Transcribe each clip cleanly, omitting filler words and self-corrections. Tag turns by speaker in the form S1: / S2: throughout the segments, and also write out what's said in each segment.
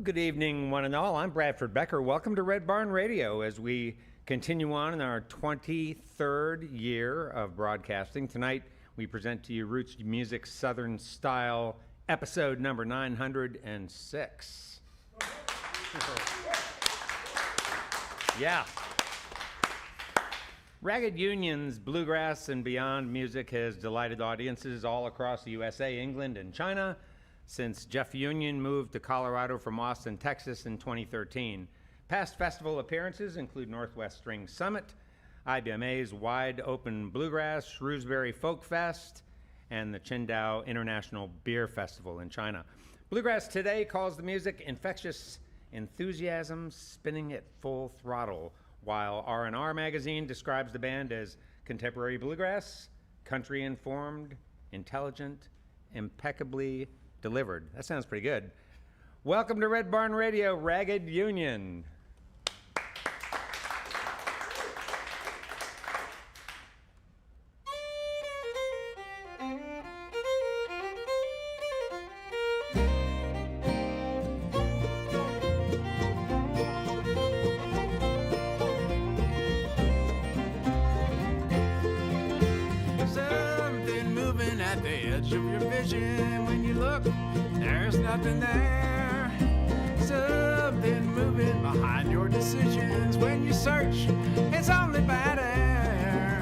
S1: Good evening, one and all. I'm Bradford Becker. Welcome to Red Barn Radio as we continue on in our 23rd year of broadcasting. Tonight, we present to you Roots Music Southern Style, episode number 906. Yeah. Ragged Union's bluegrass and beyond music has delighted audiences all across the USA, England, and China since Jeff Union moved to Colorado from Austin, Texas in 2013. Past festival appearances include Northwest String Summit, IBMA's Wide Open Bluegrass, Shrewsbury Folk Fest, and the Qingdao International Beer Festival in China. Bluegrass Today calls the music infectious enthusiasm spinning at full throttle, while R&R Magazine describes the band as contemporary bluegrass, country-informed, intelligent, impeccably delivered. That sounds pretty good. Welcome to Red Barn Radio, Ragged Union.
S2: Something moving at the edge of your vision. When you look, there's nothing there. Something moving behind your decisions. When you search, it's only bad air.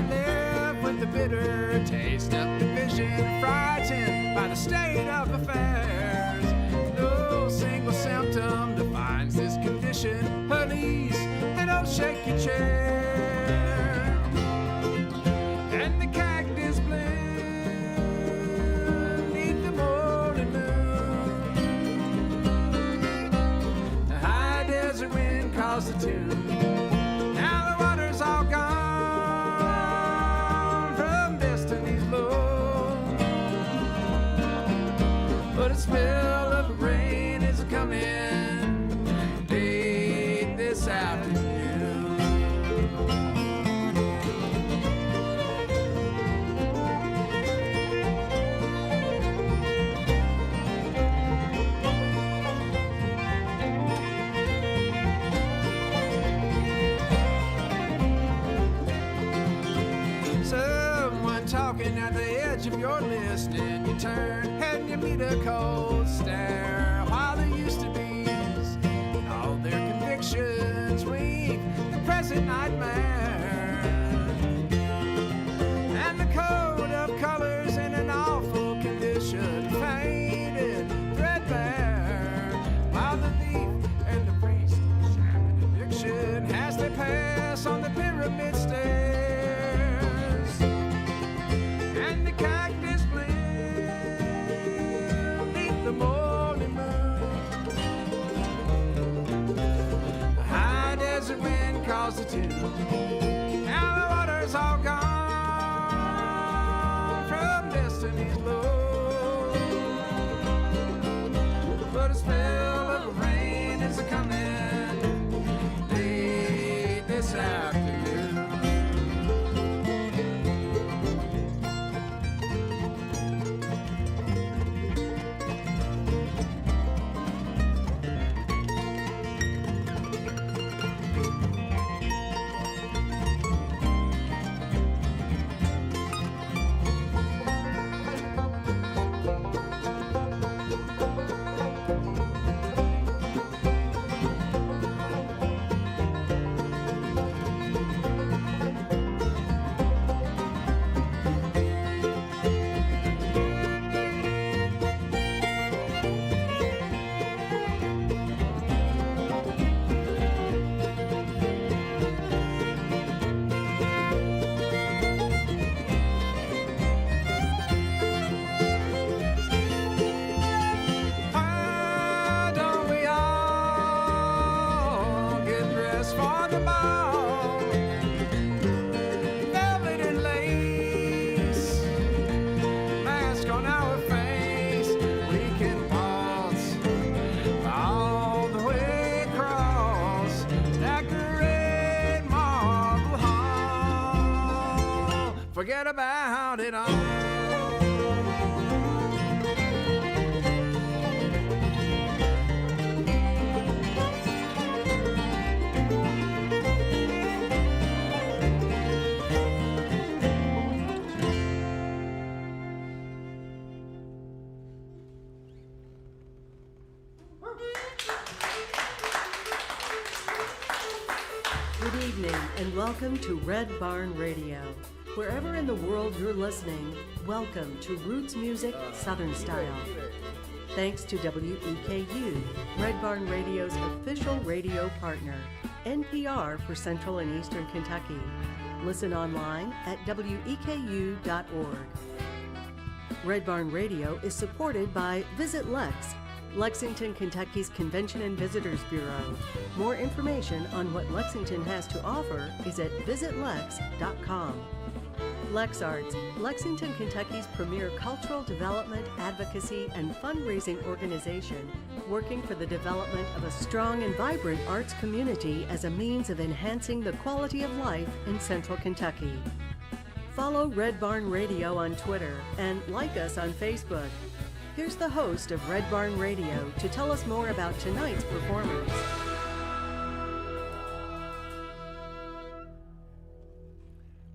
S2: Live with the bitter taste of division, frightened by the state of affairs. No single symptom defines this condition. Police, they don't shake your chair. And the cactus bloom neath the morning moon. The high desert wind calls the tune. Now the water's all gone from destiny's low, but a spell of rain is coming late this afternoon. Someone talking at the edge of your listening. You turn and you meet a cold stare. While the used to be's and all their convictions weave the present nightmare. And the code of colors in an awful condition, faded, threadbare. While the thief and the priest sham addiction as they pass on the pyramid stairs. And the cactus bloom neath the morning moon. The high desert wind calls the tune. Now the water's all gone from destiny's low, but a spell of rain is a-coming late this afternoon. forget about it all.
S3: Good evening and welcome to Red Barn Radio. Wherever in the world you're listening, welcome to Roots Music Southern Style. Thanks to WEKU, Red Barn Radio's official radio partner, NPR for Central and Eastern Kentucky. Listen online at weku.org. Red Barn Radio is supported by Visit Lex, Lexington, Kentucky's Convention and Visitors Bureau. More information on what Lexington has to offer is at visitlex.com. LexArts, Lexington, Kentucky's premier cultural development, advocacy, and fundraising organization, working for the development of a strong and vibrant arts community as a means of enhancing the quality of life in Central Kentucky. Follow Red Barn Radio on Twitter and like us on Facebook. Here's the host of Red Barn Radio to tell us more about tonight's performers.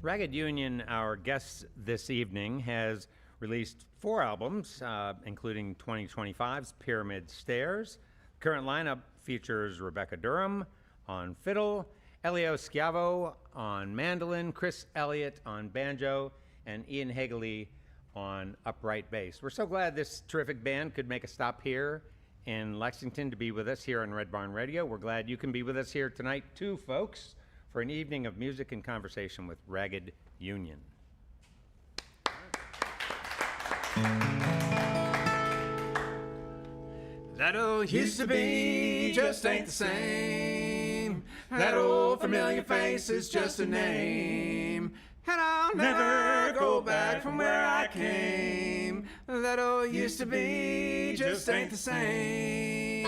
S1: Ragged Union, our guest this evening, has released 4 albums, including 2025's Pyramid Stairs. Current lineup features Rebecca Durham on fiddle, Elio Schiavo on mandolin, Chris Elliott on banjo, and Ian Hageley on upright bass. We're so glad this terrific band could make a stop here in Lexington to be with us here on Red Barn Radio. We're glad you can be with us here tonight too, folks, for an evening of music and conversation with Ragged Union.
S2: That old used to be just ain't the same. That old familiar face is just a name. And I'll never go back from where I came. That old used to be just ain't the same.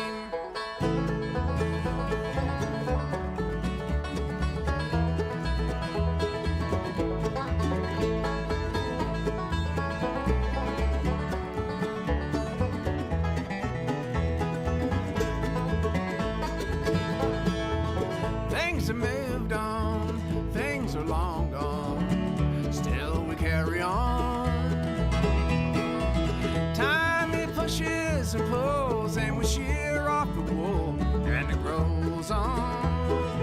S2: Things have moved on, things are long gone, still we carry on. Time it pushes and pulls and we shear off the wool and it grows on.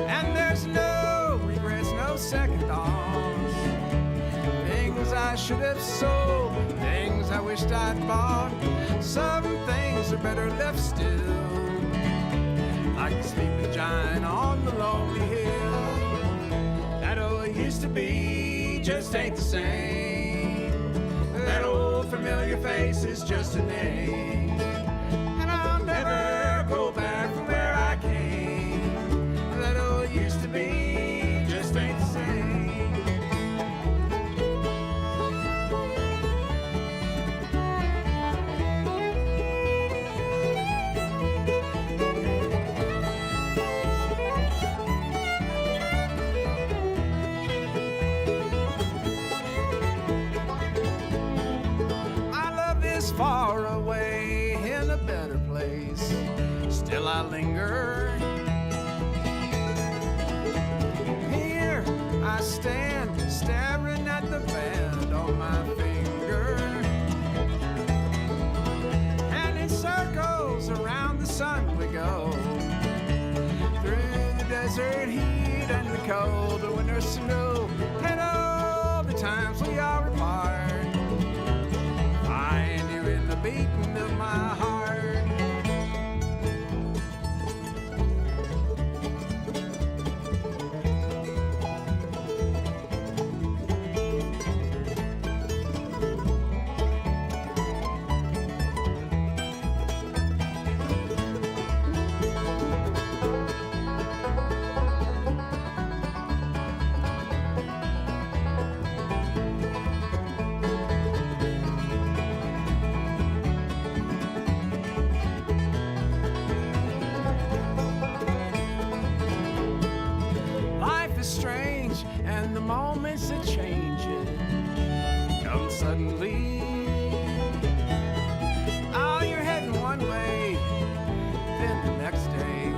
S2: And there's no regrets, no second thoughts. Things I should have sold, things I wished I'd bought. Some things are better left still, like the sleeping giant on the lonely hill. That old used to be just ain't the same. That old familiar face is just a name. And I'll never go back from where I came. That old used to be just ain't the same. Far away in a better place, still I linger. Here I stand, staring at the band on my finger. And in circles around the sun we go, through the desert heat and the cold winter snow, and all the times we are apart. Find you in the beating of my heart. and the moments that change it come suddenly. Oh, you're heading one way, then the next day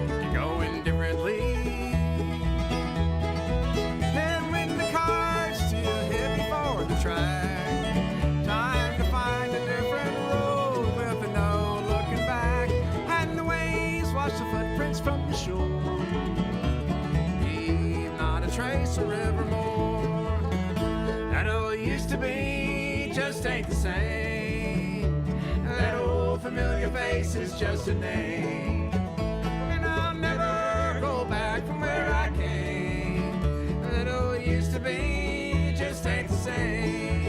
S2: you're going differently. Then when the car's too heavy for the track, time to find a different road with no looking back, and the waves wash the footprints from the shore. Leave not a trace of evermore. That all used to be just ain't the same. That old familiar face is just a name. And I'll never go back from where I came. That all used to be just ain't the same.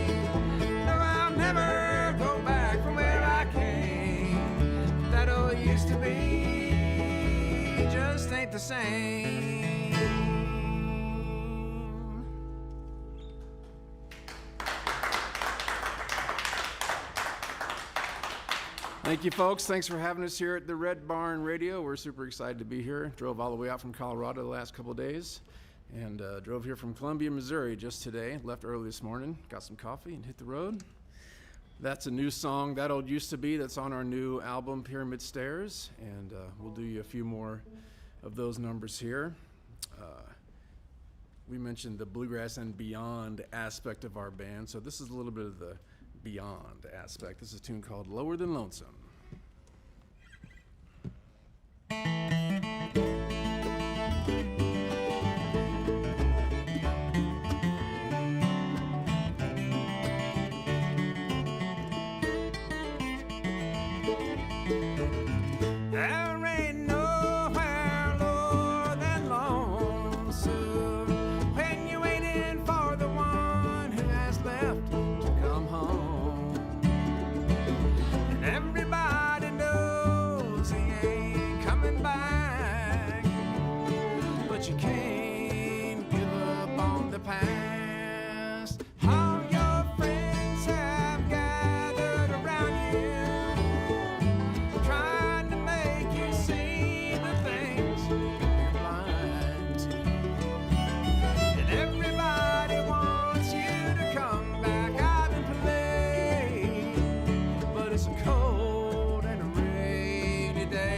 S2: No, I'll never go back from where I came. That all used to be just ain't the same. Thank you, folks. Thanks for having us here at the Red Barn Radio. We're super excited to be here. Drove all the way out from Colorado the last couple of days, and drove here from Columbia, Missouri just today. Left early this morning, got some coffee, and hit the road. That's a new song, That Old Used to Be, that's on our new album, Pyramid Stairs, and we'll do you a few more of those numbers here. We mentioned the bluegrass and beyond aspect of our band, so this is a little bit of the beyond aspect. This is a tune called Lower Than Lonesome. There ain't nowhere lower than lonesome when you're waiting for the one who has left to come home. And everybody knows he ain't coming back, but you can't give up on the past. All your friends have gathered around you, trying to make you see the things you're blind to. And everybody wants you to come back out and play, but it's a cold and a rainy day.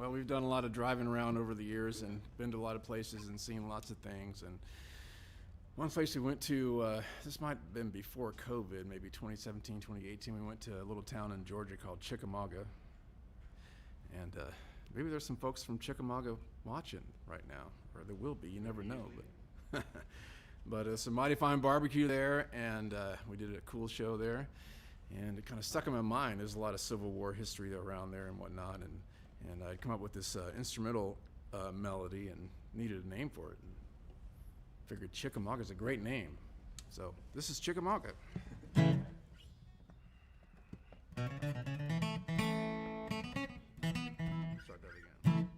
S4: Well, we've done a lot of driving around over the years and been to a lot of places and seen lots of things. And one place we went to, this might have been before COVID, maybe 2017, 2018, we went to a little town in Georgia called Chickamauga. And maybe there's some folks from Chickamauga watching right now, or there will be, you never know. But it's a mighty fine barbecue there, and we did a cool show there. And it kind of stuck in my mind. There's a lot of Civil War history around there and whatnot. And I'd come up with this instrumental melody and needed a name for it. And figured Chickamauga is a great name. So this is Chickamauga. Start that again.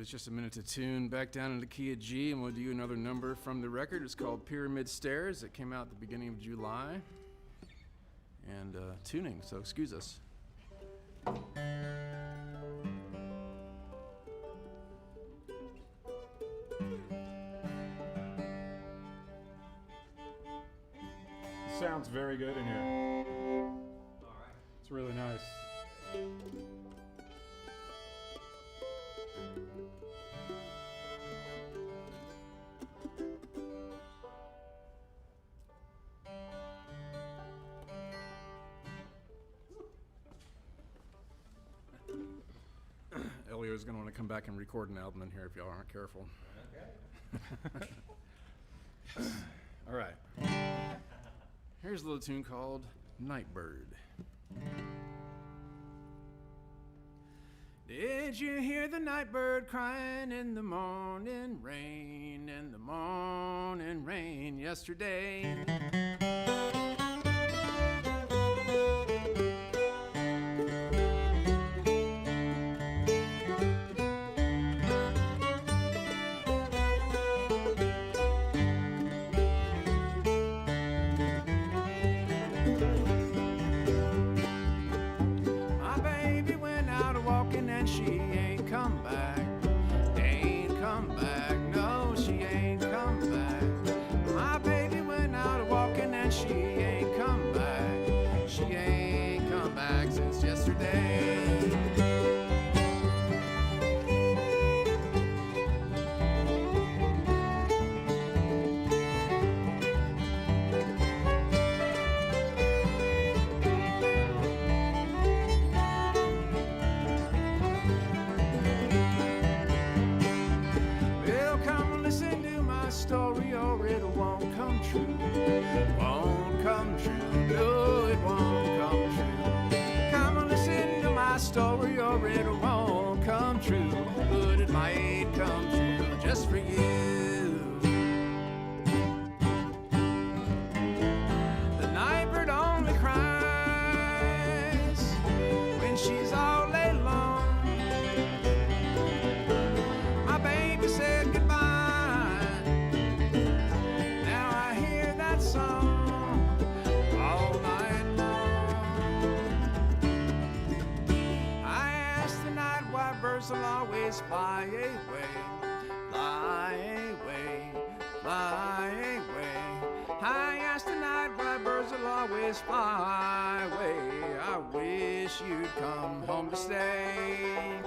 S4: it's just a minute to tune back down into key of G, and we'll do another number from the record. It's called Pyramid Stairs. It came out at the beginning of July. And tuning, so excuse us.
S5: Sounds very good in here. All right. It's really nice.
S4: Elio's going to want to come back and record an album in here if y'all aren't careful.
S1: Okay.
S4: All right. Here's a little tune called Nightbird. Did you hear the nightbird crying in the morning rain yesterday? Story or it won't come true, but it might come true just for you. The nightbird only cries when she's all alone. My baby said goodbye, now I hear that song all night long. Birds will always fly away, fly away, fly away. I asked tonight why birds will always fly away. I wish you'd come home to stay.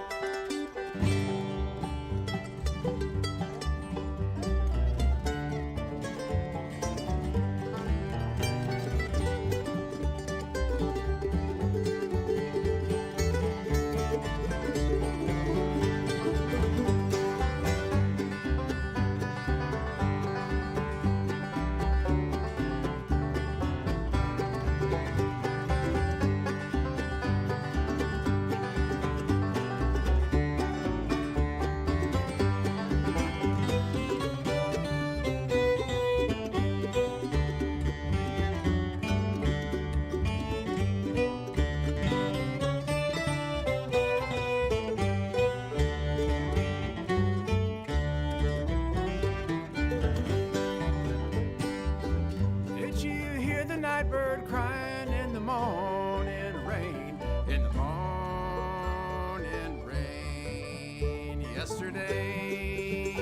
S4: Nightbird crying in the morning rain, in the morning rain yesterday.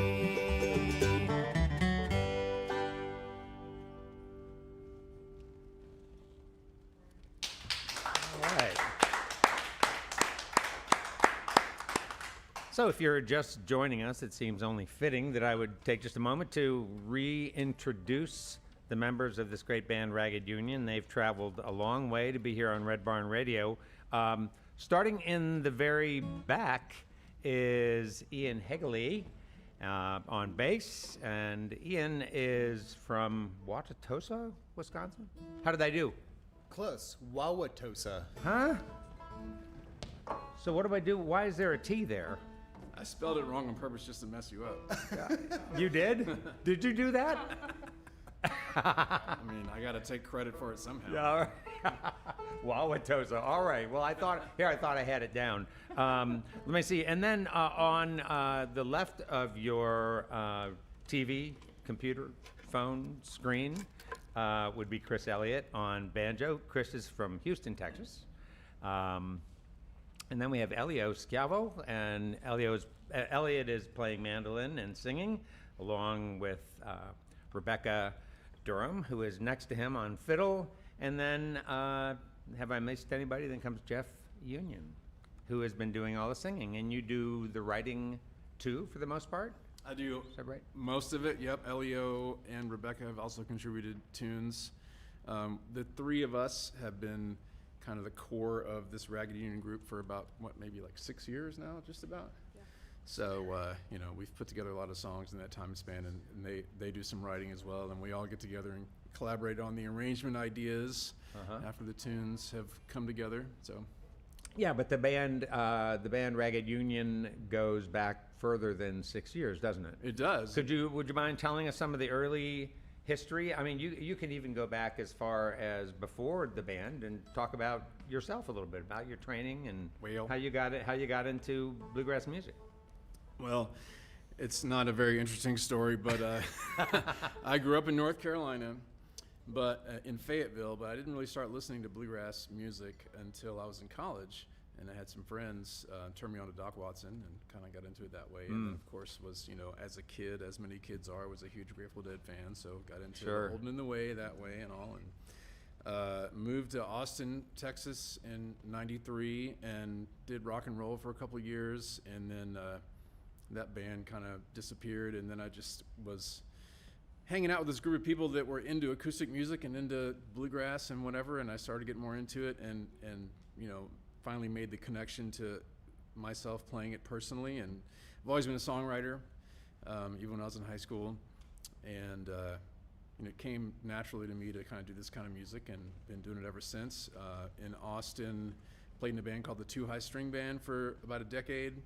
S1: All right. So if you're just joining us, it seems only fitting that I would take just a moment to reintroduce the members of this great band, Ragged Union. They've traveled a long way to be here on Red Barn Radio. Starting in the very back is Ian Hegley on bass, and Ian is from Wauwatosa, Wisconsin? How did I do?
S6: Close. Wauwatosa.
S1: Huh? So what do I do? Why is there a T there?
S4: I spelled it wrong on purpose just to mess you up.
S1: You did? Did you do that?
S4: I mean, I got to take credit for it somehow.
S1: Yeah, all right. Wauwatosa. All right. Well, I thought I had it down. Let me see. And then on the left of your TV, computer, phone, screen would be Chris Elliott on banjo. Chris is from Houston, Texas. And then we have Elio Schiavo, and Elliot is playing mandolin and singing, along with Rebecca Durham, who is next to him on fiddle. And then, have I missed anybody? Then comes Jeff Union, who has been doing all the singing. And you do the writing too, for the most part?
S4: I do
S1: Is that right?
S4: most of it. Yep. Elio and Rebecca have also contributed tunes. The three of us have been kind of the core of this Ragged Union group for about, maybe like 6 years now, just about. Yeah. So, we've put together a lot of songs in that time span, and they do some writing as well, and we all get together and collaborate on the arrangement ideas after the tunes have come together. So.
S1: Yeah, but the band Ragged Union goes back further than 6 years, doesn't it?
S4: It does.
S1: Would you mind telling us some of the early history? I mean, you can even go back as far as before the band and talk about yourself a little bit, about your training and how you got into bluegrass music.
S4: Well, it's not a very interesting story, but I grew up in North Carolina, but in Fayetteville, but I didn't really start listening to bluegrass music until I was in college. And I had some friends turn me on to Doc Watson and kind of got into it that way. And then, of course, was, as a kid, as many kids are, was a huge Grateful Dead fan. So got into Holding in the Way that way and all. And moved to Austin, Texas in '93 and did rock and roll for a couple of years. And then that band kind of disappeared. And then I just was hanging out with this group of people that were into acoustic music and into bluegrass and whatever. And I started getting more into it and finally made the connection to myself playing it personally. And I've always been a songwriter, even when I was in high school. And it came naturally to me to kind of do this kind of music, and been doing it ever since. In Austin, played in a band called the Two High String Band for about a decade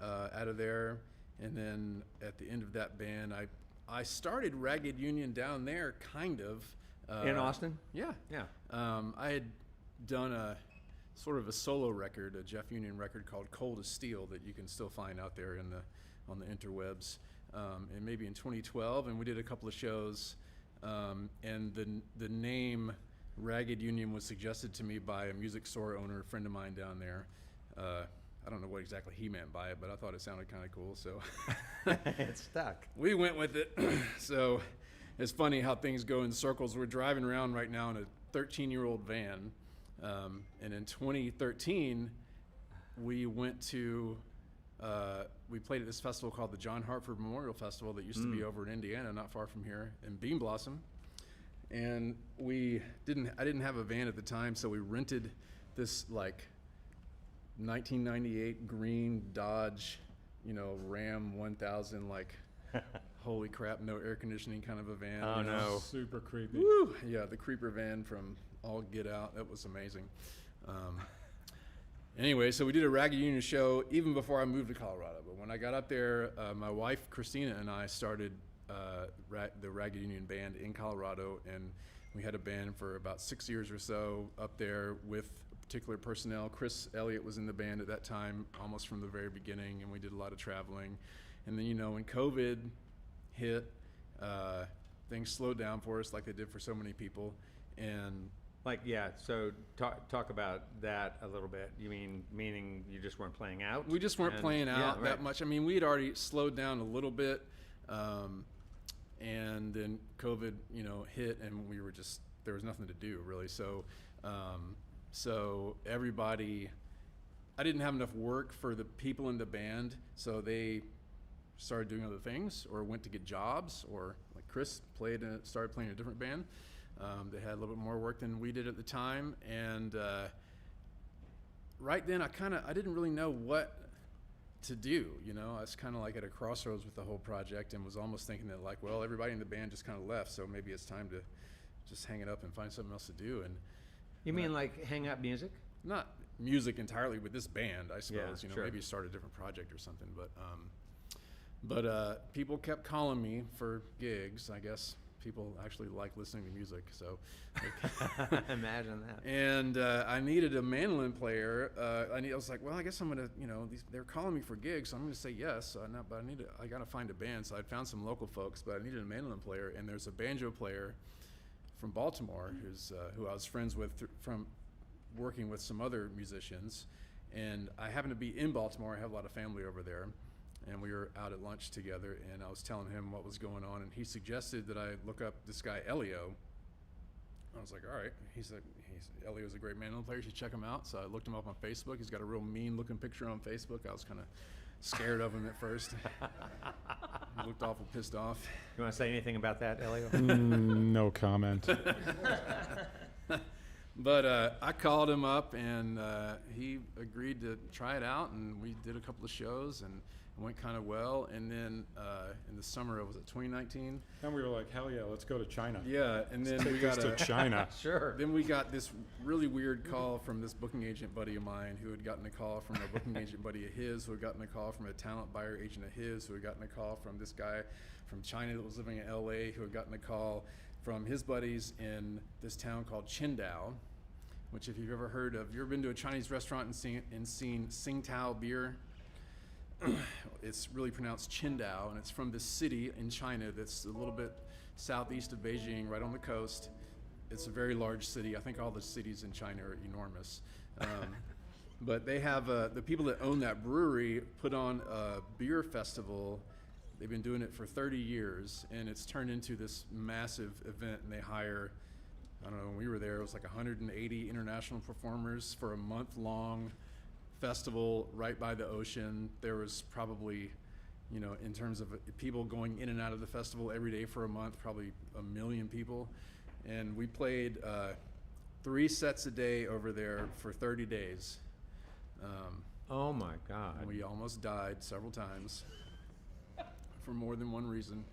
S4: out of there. And then at the end of that band, I started Ragged Union down there, kind of.
S1: In Austin?
S4: Yeah.
S1: Yeah.
S4: I had done a sort of a solo record, a Jeff Union record called Cold as Steel, that you can still find out there on the interwebs, and maybe in 2012, and we did a couple of shows, and the name Ragged Union was suggested to me by a music store owner, a friend of mine down there. I don't know what exactly he meant by it, but I thought it sounded kind of cool, so
S1: It stuck.
S4: we went with it. So it's funny how things go in circles. We're driving around right now in a 13-year-old van. And in 2013, we went to, we played at this festival called the John Hartford Memorial Festival that used to be over in Indiana, not far from here, in Bean Blossom. And I didn't have a van at the time, so we rented this like 1998 green Dodge, Ram 1000, like, holy crap, no air conditioning kind of a van.
S1: Oh, no.
S5: Super creepy.
S4: Woo! Yeah, the creeper van from All Get Out. That was amazing. Anyway, so we did a Ragged Union show even before I moved to Colorado. But when I got up there, my wife, Christina, and I started the Ragged Union band in Colorado. And we had a band for about 6 years or so up there with particular personnel. Chris Elliott was in the band at that time, almost from the very beginning. And we did a lot of traveling. And then, when COVID hit, things slowed down for us like they did for so many people. And
S1: so talk about that a little bit. You meaning you just weren't playing out?
S4: We just weren't playing out that much. I mean, we had already slowed down a little bit, and then COVID, hit, and we were there was nothing to do really. So, so everybody, I didn't have enough work for the people in the band, so they started doing other things or went to get jobs, or like Chris started playing in a different band. They had a little bit more work than we did at the time, and right then I didn't really know what to do. I was kind of like at a crossroads with the whole project, and was almost thinking that everybody in the band just kind of left, so maybe it's time to just hang it up and find something else to do. And
S1: you mean like hang up music?
S4: Not music entirely with this band, I suppose.
S1: Sure.
S4: Maybe start a different project or something. But people kept calling me for gigs. I guess People actually like listening to music, so.
S1: Imagine that.
S4: And I needed a mandolin player. I was like, well, I guess I'm gonna, they're calling me for gigs, so I'm gonna say yes. But I gotta find a band. So I found some local folks, but I needed a mandolin player, and there's a banjo player from Baltimore who I was friends with from working with some other musicians. And I happened to be in Baltimore. I have a lot of family over there. And we were out at lunch together, and I was telling him what was going on, and he suggested that I look up this guy, Elio. I was like, all right. He said, Elio's a great mandolin player. You should check him out. So I looked him up on Facebook. He's got a real mean-looking picture on Facebook. I was kind of scared of him at first. He looked awful pissed off.
S1: You want to say anything about that, Elio?
S5: No comment.
S4: But I called him up, and he agreed to try it out, and we did a couple of shows, and it went kind of well. And then in the summer, was it 2019?
S5: Then we were like, hell yeah, let's go to China.
S4: Yeah, and then we
S5: Take
S4: got
S5: us to China.
S1: Sure.
S4: Then we got this really weird call from this booking agent buddy of mine who had gotten a call from a booking agent buddy of his, who had gotten a call from a talent buyer agent of his, who had gotten a call from this guy from China that was living in LA, who had gotten a call from his buddies in this town called Qingdao, which if you've ever heard of, you ever been to a Chinese restaurant and seen Tsingtao beer? It's really pronounced Qingdao, and it's from this city in China that's a little bit southeast of Beijing, right on the coast. It's a very large city. I think all the cities in China are enormous. But they have, the people that own that brewery put on a beer festival. They've been doing it for 30 years, and it's turned into this massive event, and they hire, I don't know, when we were there, it was like 180 international performers for a month-long festival right by the ocean. There was probably, in terms of people going in and out of the festival every day for a month, probably 1 million people. And we played 3 sets a day over there for 30 days.
S1: Oh my God.
S4: And we almost died several times for more than one reason.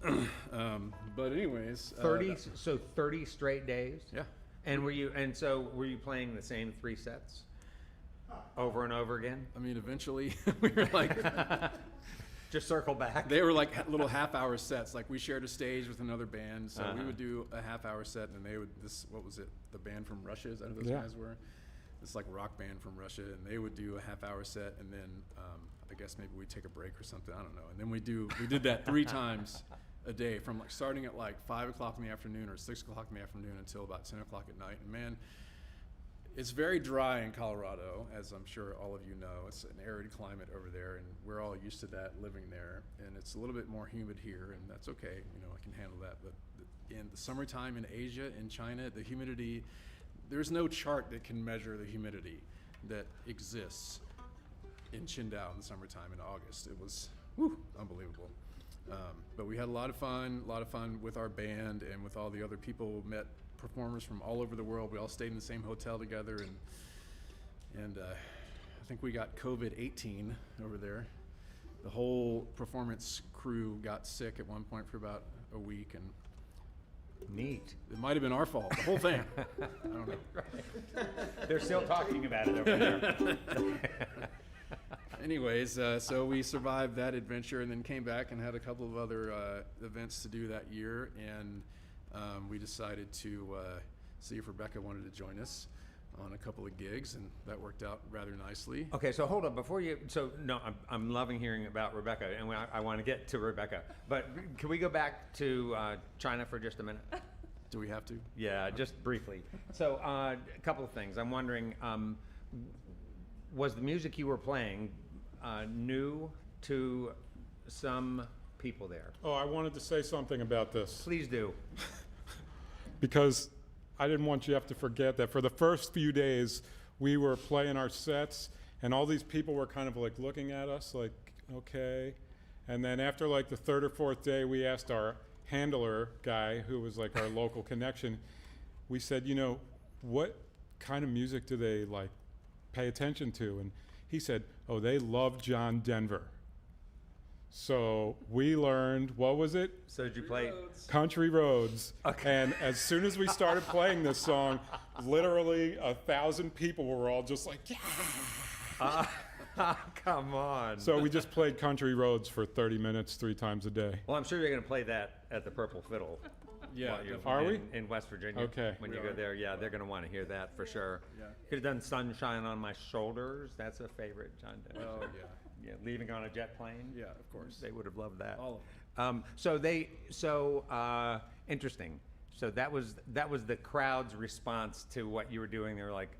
S4: But anyways,
S1: 30 straight days?
S4: yeah.
S1: And were you playing the same 3 sets over and over again?
S4: I mean, eventually we were like,
S1: Just circle back.
S4: they were like little half-hour sets. Like we shared a stage with another band, so we would do a half-hour set, and then they would what was it? The band from Russia? Is that who those guys were? This like rock band from Russia, and they would do a half-hour set, and then I guess maybe we'd take a break or something. I don't know. And then we did that 3 times a day, from like starting at like 5 o'clock in the afternoon or 6 o'clock in the afternoon until about 10 o'clock at night. And man, it's very dry in Colorado, as I'm sure all of you know. It's an arid climate over there, and we're all used to that living there. And it's a little bit more humid here, and that's okay. I can handle that. But in the summertime in Asia, in China, the humidity, there's no chart that can measure the humidity that exists in Qingdao in the summertime in August. It was unbelievable. But we had a lot of fun with our band and with all the other people. Met performers from all over the world. We all stayed in the same hotel together, and I think we got COVID-18 over there. The whole performance crew got sick at one point for about a week, and
S1: Neat.
S4: it might have been our fault, the whole thing. I don't know.
S1: Right. They're still talking about it over there.
S4: Anyways, so we survived that adventure and then came back and had a couple of other events to do that year, and we decided to see if Rebecca wanted to join us on a couple of gigs, and that worked out rather nicely.
S1: Okay, so hold on before you. So no, I'm loving hearing about Rebecca, and I want to get to Rebecca. But can we go back to China for just a minute?
S4: Do we have to?
S1: Yeah, just briefly. So a couple of things. I'm wondering, was the music you were playing new to some people there?
S5: Oh, I wanted to say something about this.
S1: Please do.
S5: Because I didn't want Jeff to forget that for the first few days we were playing our sets, and all these people were kind of like looking at us like, okay. And then after like the 3rd or 4th day, we asked our handler guy, who was like our local connection, we said, what kind of music do they like pay attention to? And he said, oh, they love John Denver. So we learned, what was it?
S1: So did you play?
S5: Country Roads.
S1: Okay.
S5: And as soon as we started playing this song, literally 1,000 people were all just like, yeah.
S1: Come on.
S5: So we just played country roads for 30 minutes 3 times a day.
S1: Well, I'm sure you're going to play that at the Purple Fiddle.
S4: Yeah,
S1: while you're
S5: Are
S1: in,
S5: we?
S1: in West Virginia?
S5: Okay.
S1: When you go there, yeah, they're going to want to hear that for sure.
S4: Yeah.
S1: Could have done "Sunshine on My Shoulders." That's a favorite, John Denver.
S4: Oh, yeah.
S1: Yeah, "Leaving on a Jet Plane."
S4: Yeah, of course.
S1: They would have loved that.
S4: All
S1: Interesting. So that was the crowd's response to what you were doing. They were like,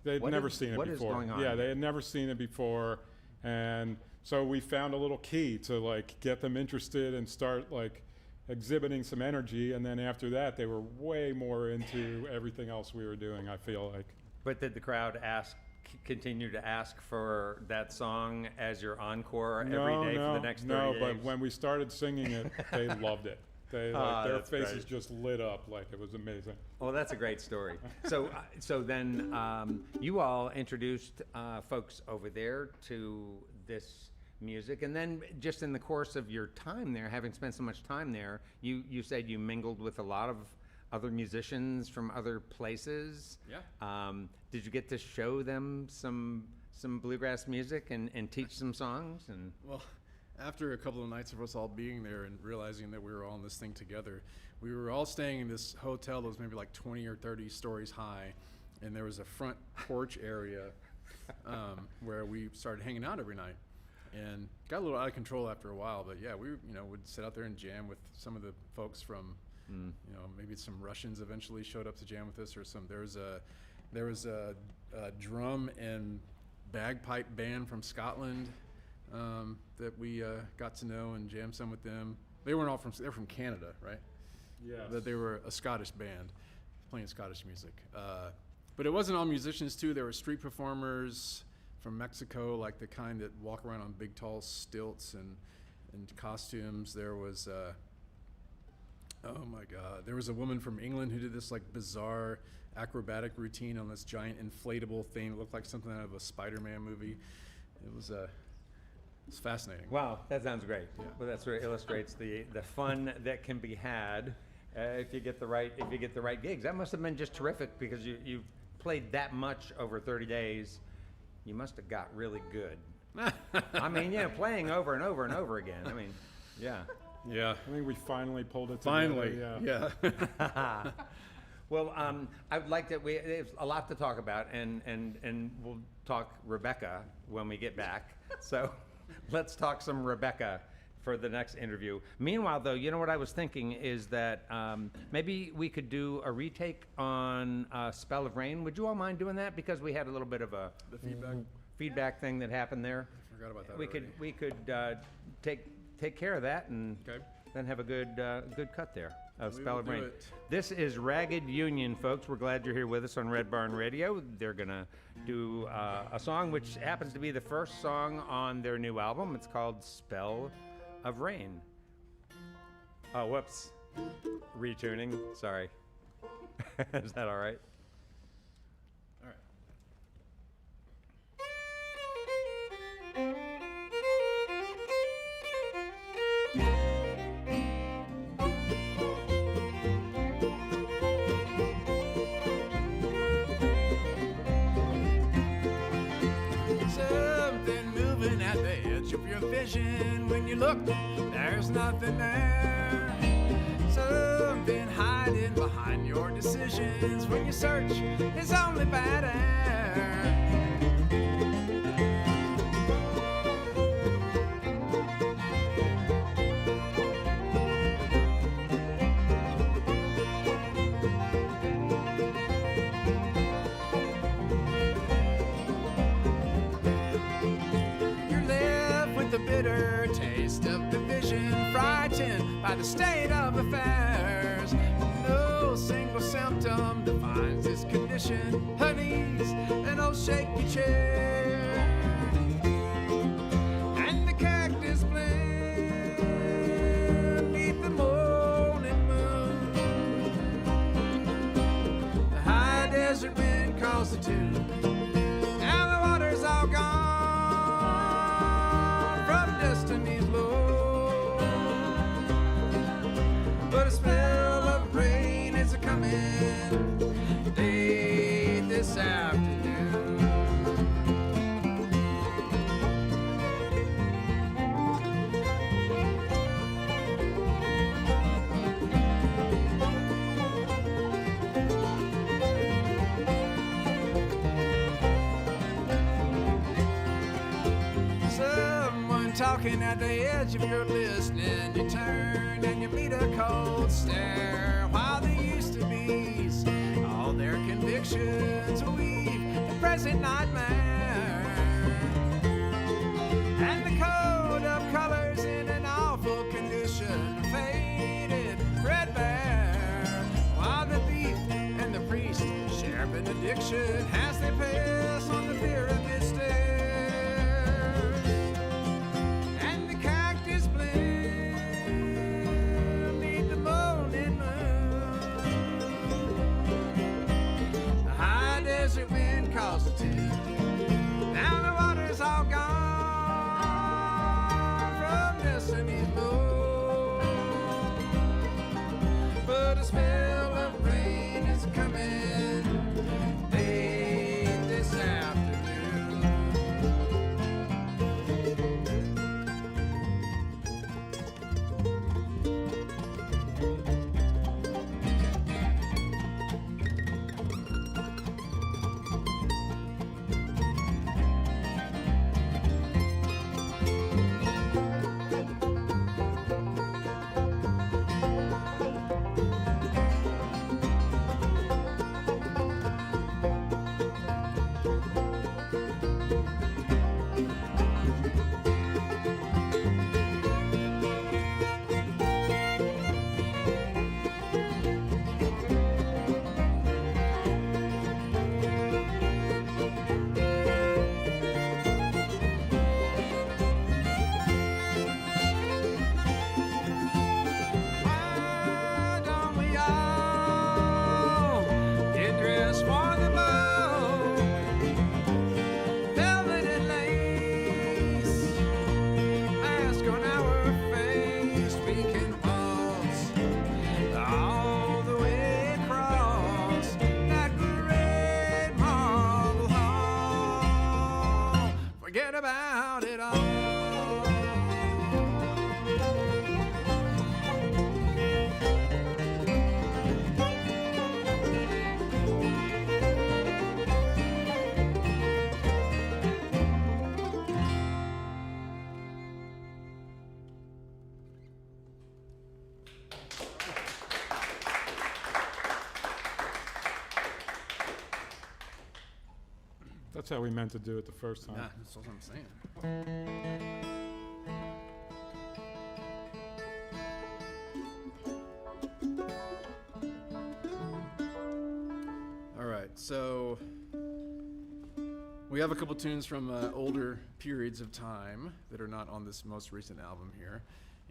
S5: They'd
S1: What
S5: never
S1: is-
S5: seen it
S1: what is
S5: before.
S1: going on
S5: Yeah,
S1: here?
S5: they had never seen it before, and so we found a little key to like get them interested and start like exhibiting some energy, and then after that, they were way more into everything else we were doing. I feel like.
S1: but did the crowd continue to ask for that song as your encore every day for the next 30
S5: no,
S1: days?
S5: but when we started singing it, they loved it. They their
S1: that's
S5: faces
S1: great.
S5: just lit up like it was amazing.
S1: Well, that's a great story. So then you all introduced folks over there to this music, and then just in the course of your time there, having spent so much time there, you said you mingled with a lot of other musicians from other places.
S4: Yeah.
S1: Did you get to show them some bluegrass music and teach some songs? And
S4: Well, after a couple of nights of us all being there and realizing that we were all in this thing together, we were all staying in this hotel that was maybe like 20 or 30 stories high, and there was a front porch area where we started hanging out every night, and got a little out of control after a while. But yeah, we would sit out there and jam with some of the folks from maybe some Russians eventually showed up to jam with us, or there was a drum and bagpipe band from Scotland that we got to know and jam some with them. They weren't all they're from Canada, right?
S5: Yes.
S4: But they were a Scottish band playing Scottish music. But it wasn't all musicians too. There were street performers from Mexico, like the kind that walk around on big tall stilts and costumes. There was oh my God, there was a woman from England who did this like bizarre acrobatic routine on this giant inflatable thing. It looked like something out of a Spider-Man movie. It was it's fascinating.
S1: wow, that sounds great. Well, that sort of illustrates the fun that can be had if you get the right gigs. That must have been just terrific because you played that much over 30 days. You must have got really good. I mean, playing over and over and over again. I mean, yeah.
S4: Yeah.
S5: I think we finally pulled it together.
S4: Finally. Yeah.
S1: Well, I'd like to. There's a lot to talk about, and we'll talk Rebecca when we get back. So, let's talk some Rebecca for the next interview. Meanwhile, though, you know what I was thinking is that maybe we could do a retake on "Spell of Rain." Would you all mind doing that? Because we had a little bit of a
S4: The feedback.
S1: thing that happened there.
S4: I forgot about that.
S1: We could take care of that and
S4: Okay.
S1: then have a good cut there of
S4: We
S1: Spell
S4: will
S1: of
S4: do
S1: Rain.
S4: it.
S1: This is Ragged Union, folks. We're glad you're here with us on Red Barn Radio. They're gonna do a song which happens to be the first song on their new album. It's called Spell of Rain. Oh, whoops. Retuning. Sorry. Is that all right?
S4: All right.
S2: Something moving at the edge of your vision. When you look, there's nothing there. Something hiding behind your decisions. When you search, it's only bad air. You're left with the bitter taste of division, frightened by the state of affairs. No single symptom defines this condition. Her knees, an old shaky chair, and the cactus blend beneath the morning moon. The high desert wind calls the tune. Now the water's all gone from destiny's low, but a spell of rain is a coming late this afternoon. talking at the edge of your listening. You turn and you meet a cold stare. While they used to be, all their convictions weave the present nightmare. And the code of colors in an awful condition, faded, threadbare. While the thief and the priest share benediction as they pass on the pyramid stairs. And the cactus bloom neath the molded moon. The high desert wind calls a tune. Now the water's all gone from destiny's bowl. But a spell of rain is coming late this afternoon. Why don't we all get dressed for the ball? Velvet and lace, mask on our face, we can waltz all the way across that great marble hall. Forget about it all.
S5: That's how we meant to do it the first time.
S4: Yeah, that's what I'm saying. All right, so we have a couple tunes from older periods of time that are not on this most recent album here,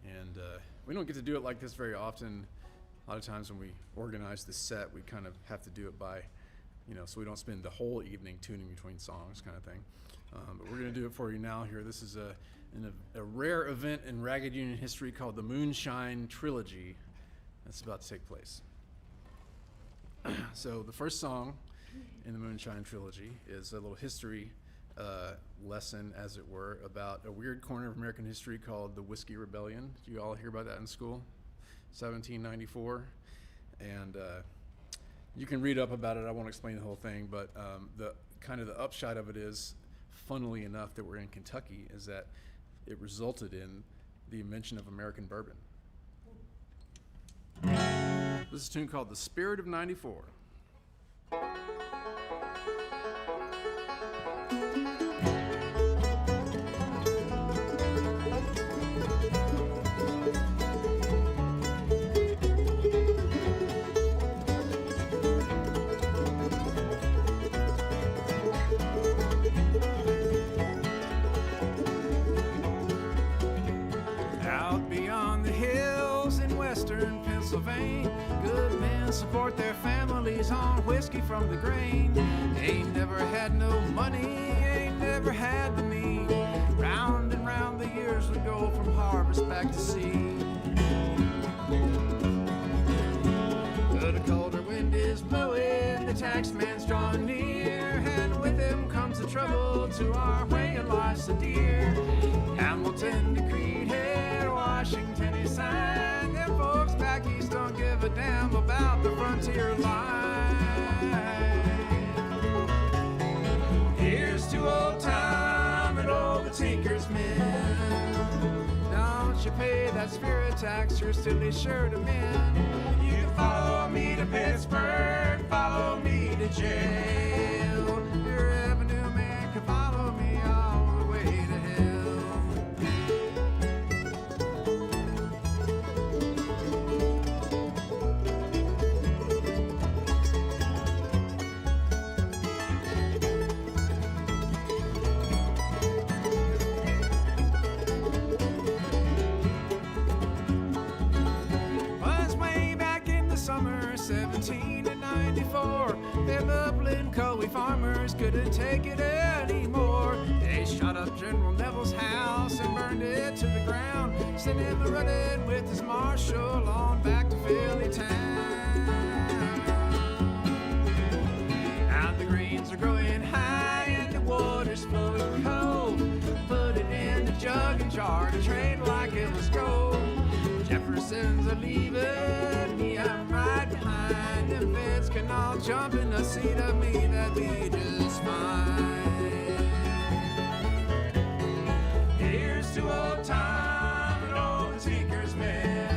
S4: and we don't get to do it like this very often. A lot of times when we organize the set, we kind of have to do it by, so we don't spend the whole evening tuning between songs, kind of thing. But we're going to do it for you now here. This is a rare event in Ragged Union history called the Moonshine Trilogy that's about to take place. So the first song in the Moonshine Trilogy is a little history lesson, as it were, about a weird corner of American history called the Whiskey Rebellion. Did you all hear about that in school? 1794. And you can read up about it. I won't explain the whole thing, but the upshot of it is, funnily enough, that we're in Kentucky, is that it resulted in the invention of American bourbon. This is a tune called The Spirit of 94.
S2: Out beyond the hills in western Pennsylvania, good men support their families on whiskey from the grain. Ain't never had no money, ain't never had the means. Round and round the years would go from harvest back to sea. But a colder wind is blowing, the taxman's drawing near, and with him comes the trouble to our way of life so dear. Hamilton decreed here, Washington he signed. Them folks back east don't give a damn about the frontier line. Here's to old time and all the tinker's men. you pay that spirit tax, you're still sure to mend. You can follow me to Pittsburgh, follow me to jail. Your revenue man can follow me all the way to hell. Was way back in the summer 1794. Them upland Coley farmers couldn't take it anymore. They shot up General Neville's house and burned it to the ground. Sent him running with his marshal on back to Philly town. Now the grains are growing high and the water's flowing cold. Put it in the jug and jar to trade like it was gold. Jeffersons are leaving, me I'm right behind. Them feds can all jump in the seat of me, that'd be just fine. Here's to old Tom and old Tinker's men.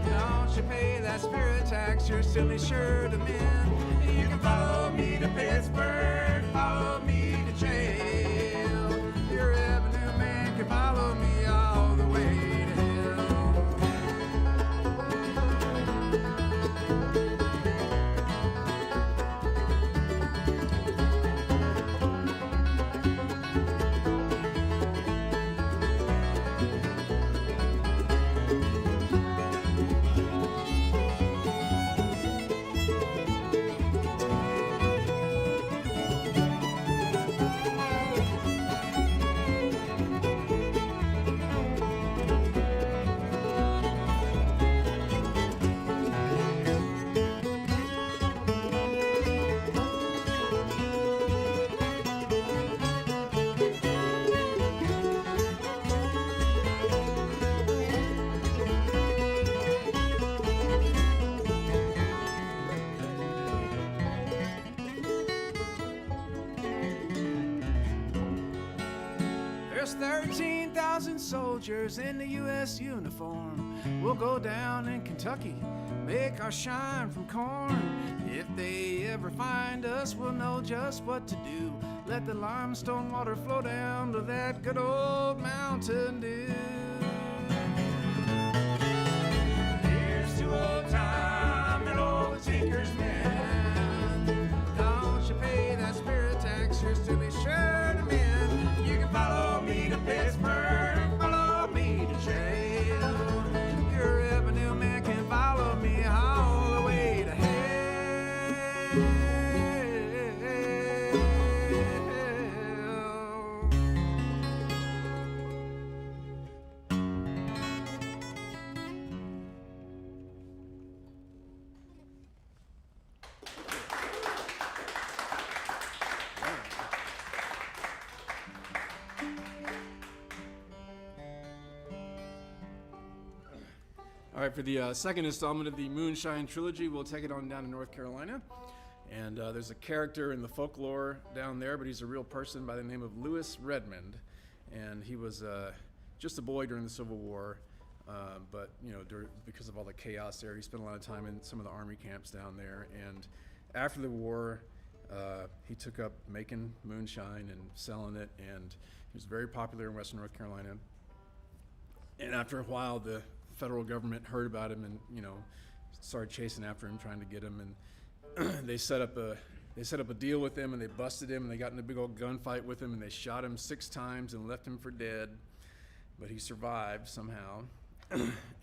S2: Don't you pay that spirit tax, you're still sure to mend. You can follow me to Pittsburgh, follow me to jail. Your revenue man can follow me all the way to hell. There's 13,000 soldiers in the U.S. uniform. We'll go down in Kentucky, make our shine from corn. If they ever find us, we'll know just what to do. Let the limestone water flow down to that good old Mountain Dew. Here's to old Tom and old Tinker's men. Don't you pay that spirit tax, you're still sure to mend. You can follow me to Pittsburgh, follow me to jail. Your revenue man can follow me all the way to hell.
S4: All right, for the second installment of the Moonshine Trilogy, we'll take it on down to North Carolina. And there's a character in the folklore down there, but he's a real person by the name of Lewis Redmond. And he was just a boy during the Civil War, but because of all the chaos there, he spent a lot of time in some of the army camps down there. And after the war, he took up making moonshine and selling it, and he was very popular in Western North Carolina. And after a while, the federal government heard about him and started chasing after him, trying to get him, and they set up a deal with him, and they busted him, and they got in a big old gunfight with him, and they shot him 6 times and left him for dead, but he survived somehow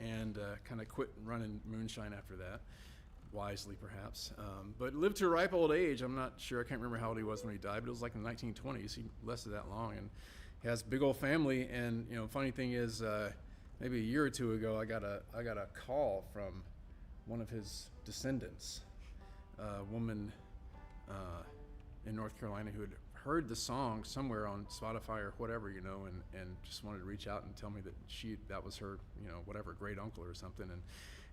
S4: and kind of quit running moonshine after that, wisely perhaps, but lived to a ripe old age. I'm not sure, I can't remember how old he was when he died, but it was like in the 1920s. He lasted that long, and he has a big old family. And funny thing is, maybe a year or two ago, I got a call from one of his descendants, a woman in North Carolina who had heard the song somewhere on Spotify or whatever, and just wanted to reach out and tell me that that was her, whatever, great uncle or something,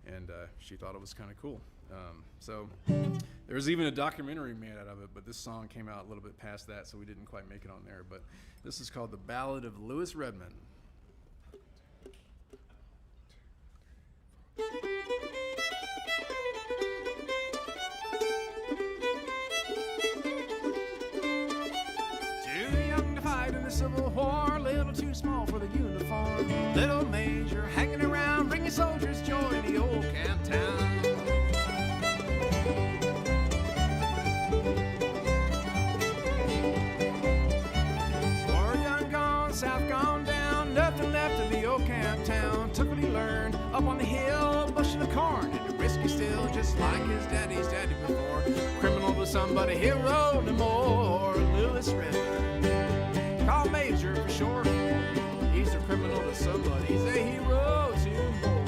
S4: and she thought it was kind of cool. So there was even a documentary made out of it, but this song came out a little bit past that, so we didn't quite make it on there. But this is called The Ballad of Lewis Redmond.
S2: took what he learned up on the hill, bushel of corn, and a risky still, just like his daddy's daddy before. Criminal to somebody, hero no more. Lewis Redman, call Major for short. He's a criminal to somebody, he's a hero to more.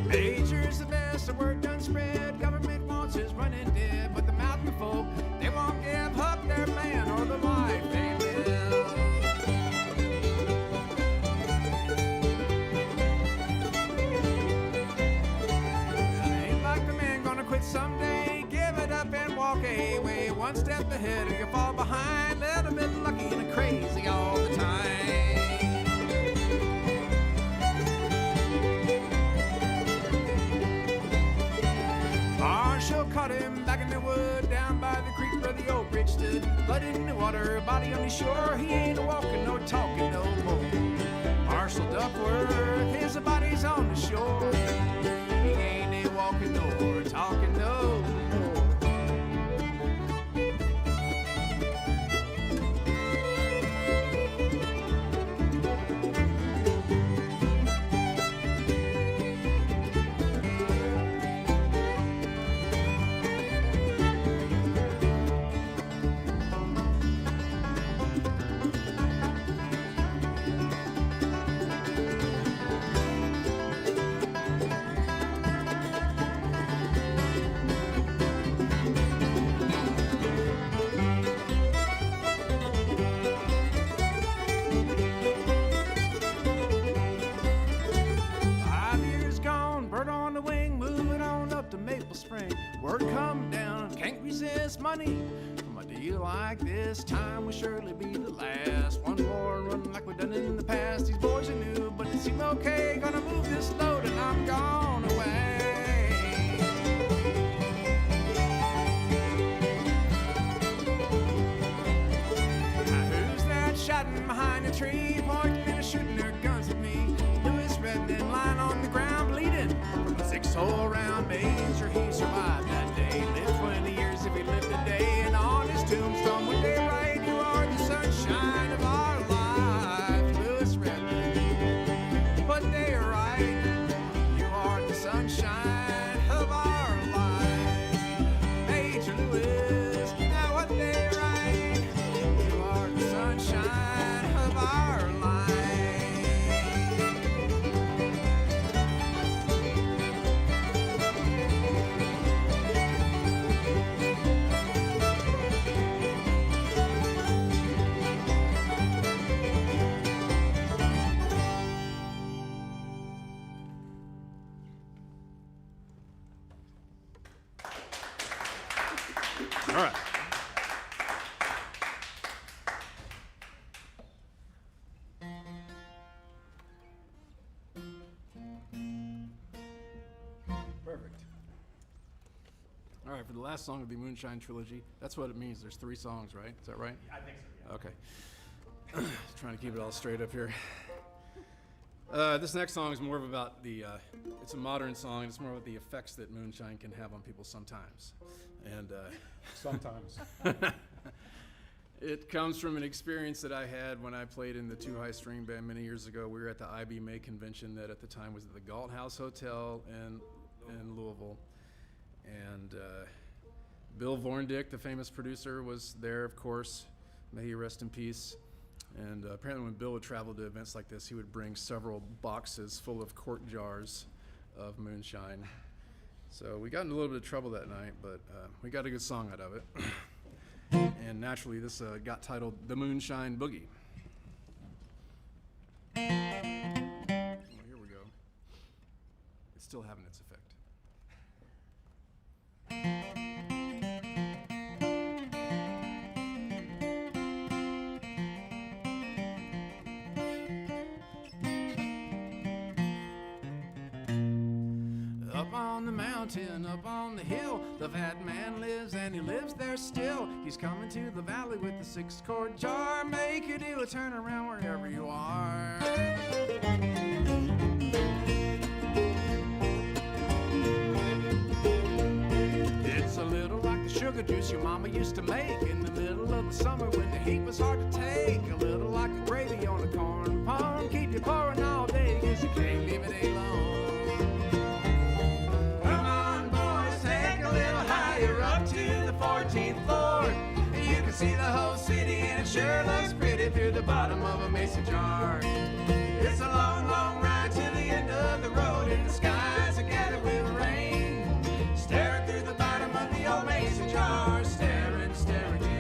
S2: Major's the best, the word done spread. Government wants his running dead, but the mountain folk, they won't give up their land or the life they live. Ain't like the man gonna quit someday. Give it up and walk away. One step ahead or you fall behind. Little bit lucky and crazy all the time. Marshall caught him back in the wood down by the creek where the old bridge stood. Blood in the water, body on his shore. He ain't walking, no talking no more. Marshall Duckworth, his body's on the shore. He ain't walking nor talking no more. Word come down, can't resist money. From a deal like this, time will surely be the last. One more run like we've done in the past. These boys are new, but it seem okay. Gonna move this load and I'm gone away. Now who's that shouting behind the tree, pointing and shooting their guns at me? Lewis Redman lying on the ground bleeding from a 6-hole round. Major, he survived that day. Lived 20 years if he lived a day. And on his tombstone would they write, you are the sunshine of our lives. Lewis Redman, but they write, you are the sunshine of our lives. Major Lewis, now what they write, you are the sunshine of our lives.
S4: All right. Perfect. All right, for the last song of the Moonshine Trilogy, that's what it means. There's 3 songs, right? Is that right?
S1: I think so, yeah.
S4: Okay. Trying to keep it all straight up here. This next song is more of about it's a modern song. It's more about the effects that moonshine can have on people sometimes. And
S5: Sometimes.
S4: it comes from an experience that I had when I played in the 2 High String Band many years ago. We were at the IB May convention that at the time was at the Galt House Hotel in Louisville. And Bill Vorndick, the famous producer, was there, of course. May he rest in peace. And apparently when Bill would travel to events like this, he would bring several boxes full of quart jars of moonshine. So we got in a little bit of trouble that night, but we got a good song out of it. And naturally, this got titled The Moonshine Boogie. Well, here we go. It's still having its effect. Up on the mountain, up on the hill, the fat man lives and he lives there still. He's coming to the valley with the 6-quart jar. Make you do a turn around wherever you are.
S2: juice your mama used to make in the middle of the summer when the heat was hard to take. A little like a gravy on a corn pone. Keep you pouring all day, 'cause you can't leave it alone. Come on, boys, take a little higher up to the 14th floor. You can see the whole city and it sure looks pretty through the bottom of a mason jar. It's a long, long ride to the end of the road, and the skies are gathered with rain. Staring through the bottom of the old mason jar, stare and stare again.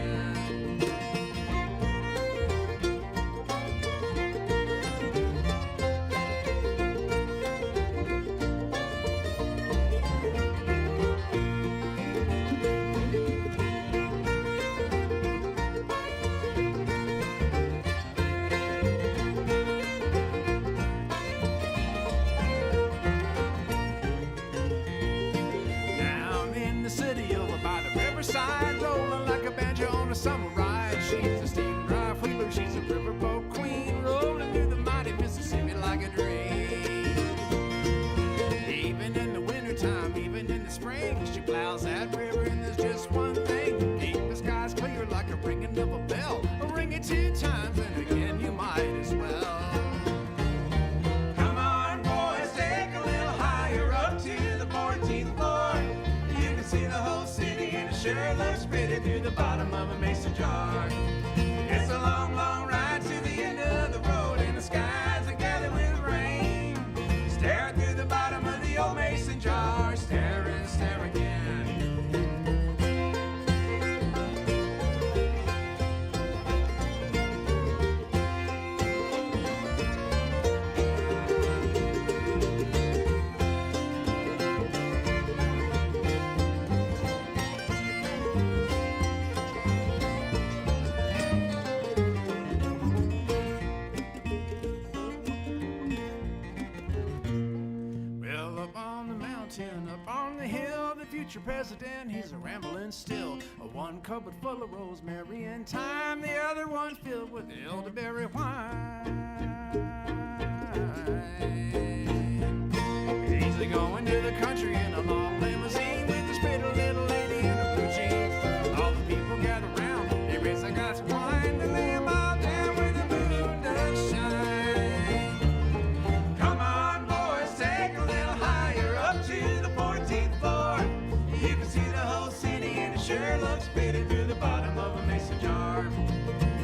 S2: Down in the city over by the riverside, rolling like a banjo on a summer ride. She's a steam drive wheeler, she's a riverboat queen, rolling through the mighty Mississippi like a dream. Even in the wintertime, even in the spring, she plows that river, and there's just one thing: keep the skies clear like a ringing of a bell. Ring it 2 times, and again you might as well. Come on, boys, take a little higher up to the 14th floor. You can see the whole city, and it sure looks pretty through the bottom of a mason jar. It's a long, long ride to the end of the road, and the skies are gathered with rain. Stare through the bottom of the old mason jar, stare and stare again. Well, up on the mountain, up on the hill, the future president, he's a rambling still. A one cupboard full of rosemary and thyme, the other one filled with elderberry wine. Easily going to the country in a long limousine with this pretty little lady in her blue jeans. All the people gather round, they raise a glass of wine, they lay 'em all down where the moon does shine. Come on, boys, take a little higher up to the 14th floor. You can see the whole city, and it sure looks pretty through the bottom of a mason jar.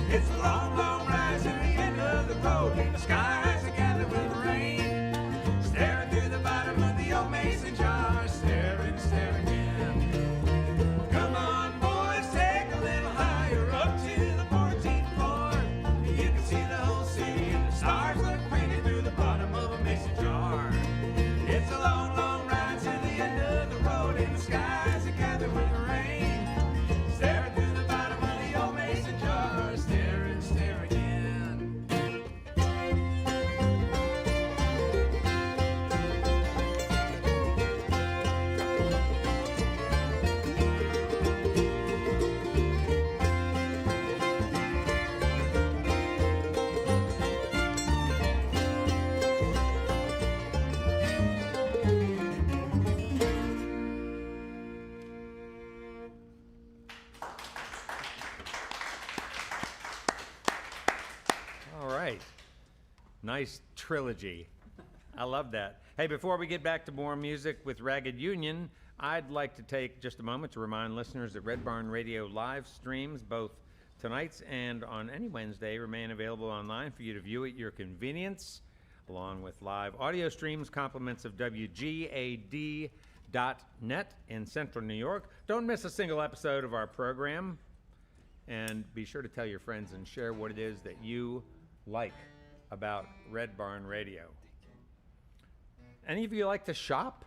S2: It's a long, long ride to the end of the road, and the skies are gathered with rain. Staring through the bottom of the old mason jar, stare and stare again. Come on, boys, take a little higher up to the 14th floor. You can see the whole city, and the stars look pretty through the bottom of a mason jar. It's a long, long ride to the end of the road, and the skies are gathered with rain. Staring through the bottom of the old mason jar, stare and stare again.
S1: All right. Nice trilogy. I love that. Hey, before we get back to more music with Ragged Union, I'd like to take just a moment to remind listeners that Red Barn Radio live streams, both tonight's and on any Wednesday, remain available online for you to view at your convenience, along with live audio streams, compliments of WGAD.net in Central New York. Don't miss a single episode of our program, and be sure to tell your friends and share what it is that you like about Red Barn Radio. Any of you like to shop?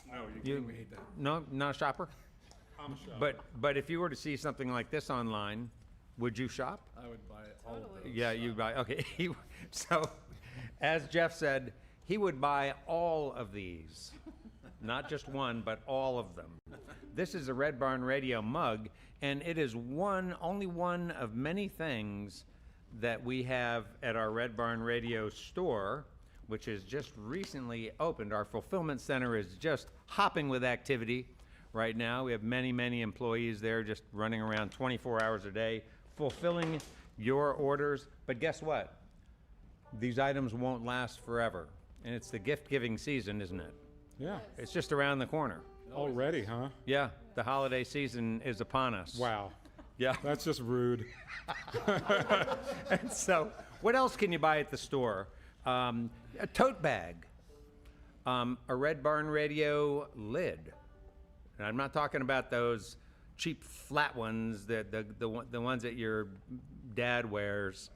S4: No,
S1: You
S4: we hate that.
S1: No, not a shopper?
S5: I'm sure.
S1: But if you were to see something like this online, would you shop?
S4: I would buy all of those.
S1: Yeah, you buy. Okay. So, as Jeff said, he would buy all of these, not just one, but all of them. This is a Red Barn Radio mug, and it is only one of many things that we have at our Red Barn Radio store, which is just recently opened. Our fulfillment center is just hopping with activity. right now. We have many, many employees there just running around 24 hours a day, fulfilling your orders. But guess what? These items won't last forever. And it's the gift-giving season, isn't it?
S5: Yeah.
S1: It's just around the corner.
S5: Already, huh?
S1: Yeah, the holiday season is upon us.
S5: Wow.
S1: Yeah.
S5: That's just rude.
S1: And so, what else can you buy at the store? A tote bag, a Red Barn Radio lid. And I'm not talking about those cheap flat ones, the ones that your dad wears,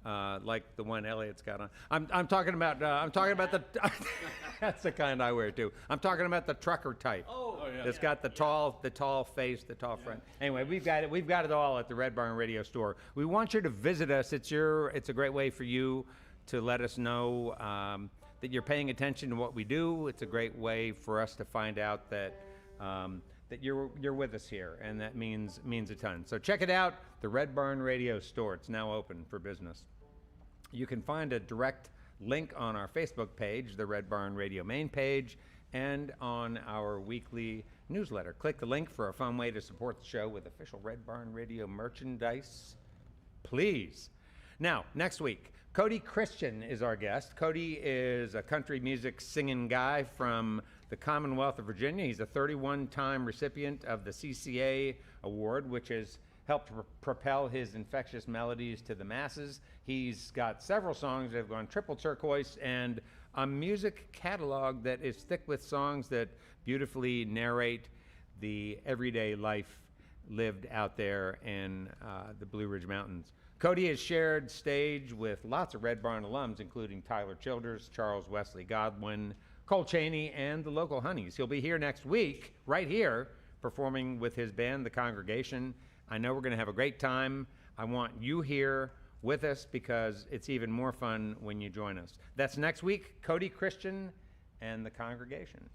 S1: like the one Elliot's got on. I'm talking about the. That's the kind I wear too. I'm talking about the trucker type.
S4: Oh yeah.
S1: It's got the tall face, the tall front. Anyway, we've got it all at the Red Barn Radio store. We want you to visit us. It's a great way for you to let us know that you're paying attention to what we do. It's a great way for us to find out that you're with us here, and that means a ton. So check it out, the Red Barn Radio store. It's now open for business. You can find a direct link on our Facebook page, the Red Barn Radio main page, and on our weekly newsletter. Click the link for a fun way to support the show with official Red Barn Radio merchandise, please. Now, next week, Cody Christian is our guest. Cody is a country music singing guy from the Commonwealth of Virginia. He's a 31-time recipient of the CCA Award, which has helped propel his infectious melodies to the masses. He's got several songs that have gone triple turquoise and a music catalog that is thick with songs that beautifully narrate the everyday life lived out there in the Blue Ridge Mountains. Cody has shared stage with lots of Red Barn alums, including Tyler Childers, Charles Wesley Godwin, Cole Chaney, and the local Honeys. He'll be here next week, right here, performing with his band, The Congregation. I know we're going to have a great time. I want you here with us because it's even more fun when you join us. That's next week, Cody Christian and The Congregation.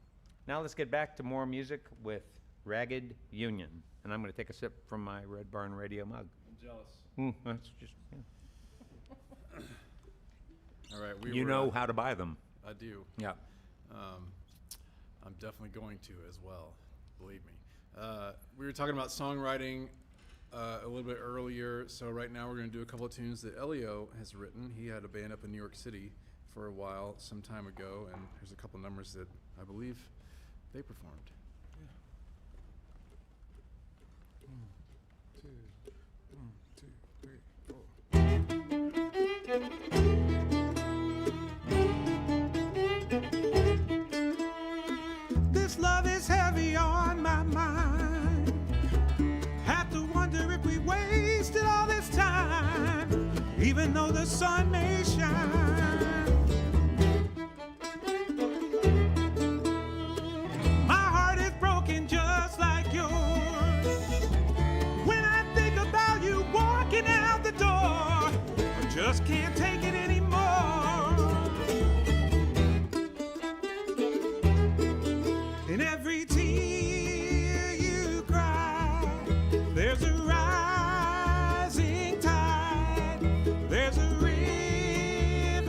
S1: Now let's get back to more music with Ragged Union. And I'm going to take a sip from my Red Barn Radio mug.
S4: I'm jealous.
S1: That's just, yeah.
S4: All right.
S1: You know how to buy them.
S4: I do.
S1: Yeah.
S4: I'm definitely going to as well, believe me. We were talking about songwriting a little bit earlier, so right now we're going to do a couple of tunes that Elio has written. He had a band up in New York City for a while, some time ago, and here's a couple numbers that I believe they performed.
S2: This love is heavy on my mind. Have to wonder if we wasted all this time, even though the sun may shine. My heart is broken just like yours. When I think about you walking out the door, I just can't take it anymore. In every tear you cry, there's a rising tide. There's a river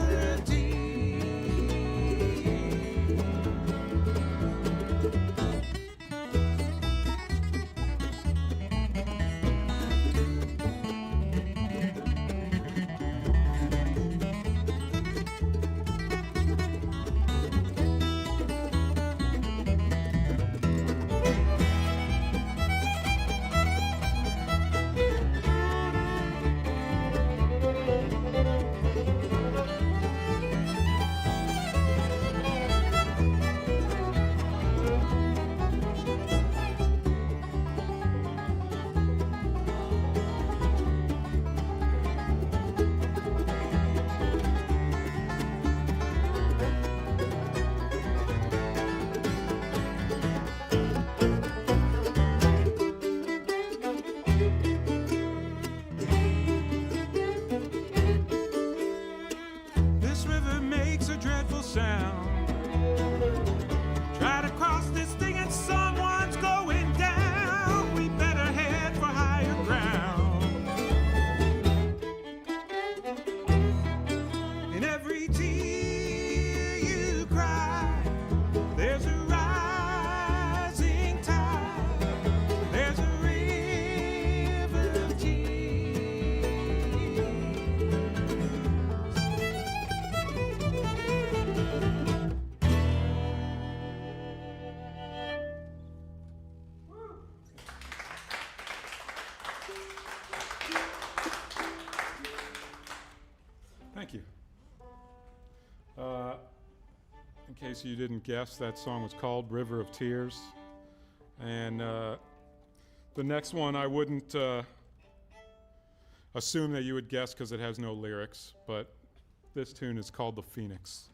S5: in case you didn't guess, that song was called River of Tears. And the next one I wouldn't assume that you would guess because it has no lyrics, but this tune is called The Phoenix.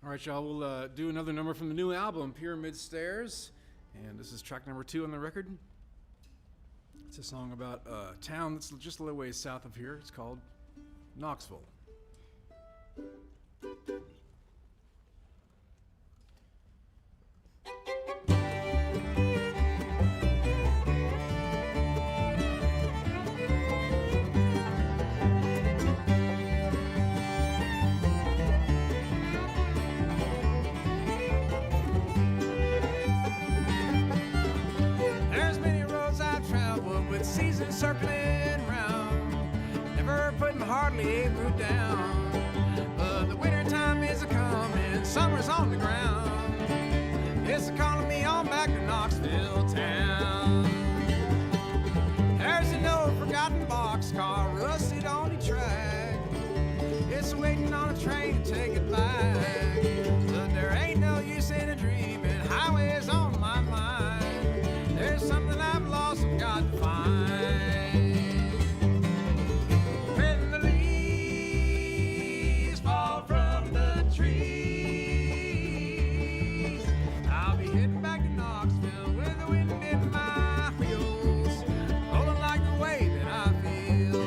S4: All right, y'all, we'll do another number from the new album, Pyramid Stairs. And this is track number 2 on the record. It's a song about a town that's just a little ways south of here. It's called Knoxville.
S2: There's many roads I've traveled with seasons circling round, never putting hardly a root down. But the winter time is a coming, summer's on the ground. It's calling me on back to Knoxville town. There's an old forgotten boxcar rusted on the track. It's waiting on a train to take it back. But there ain't no use in a dreaming, highway's on my mind. There's something I've lost and got to find. When the leaves fall from the trees, I'll be heading back to Knoxville with the wind in my wheels, rolling like the way that I feel.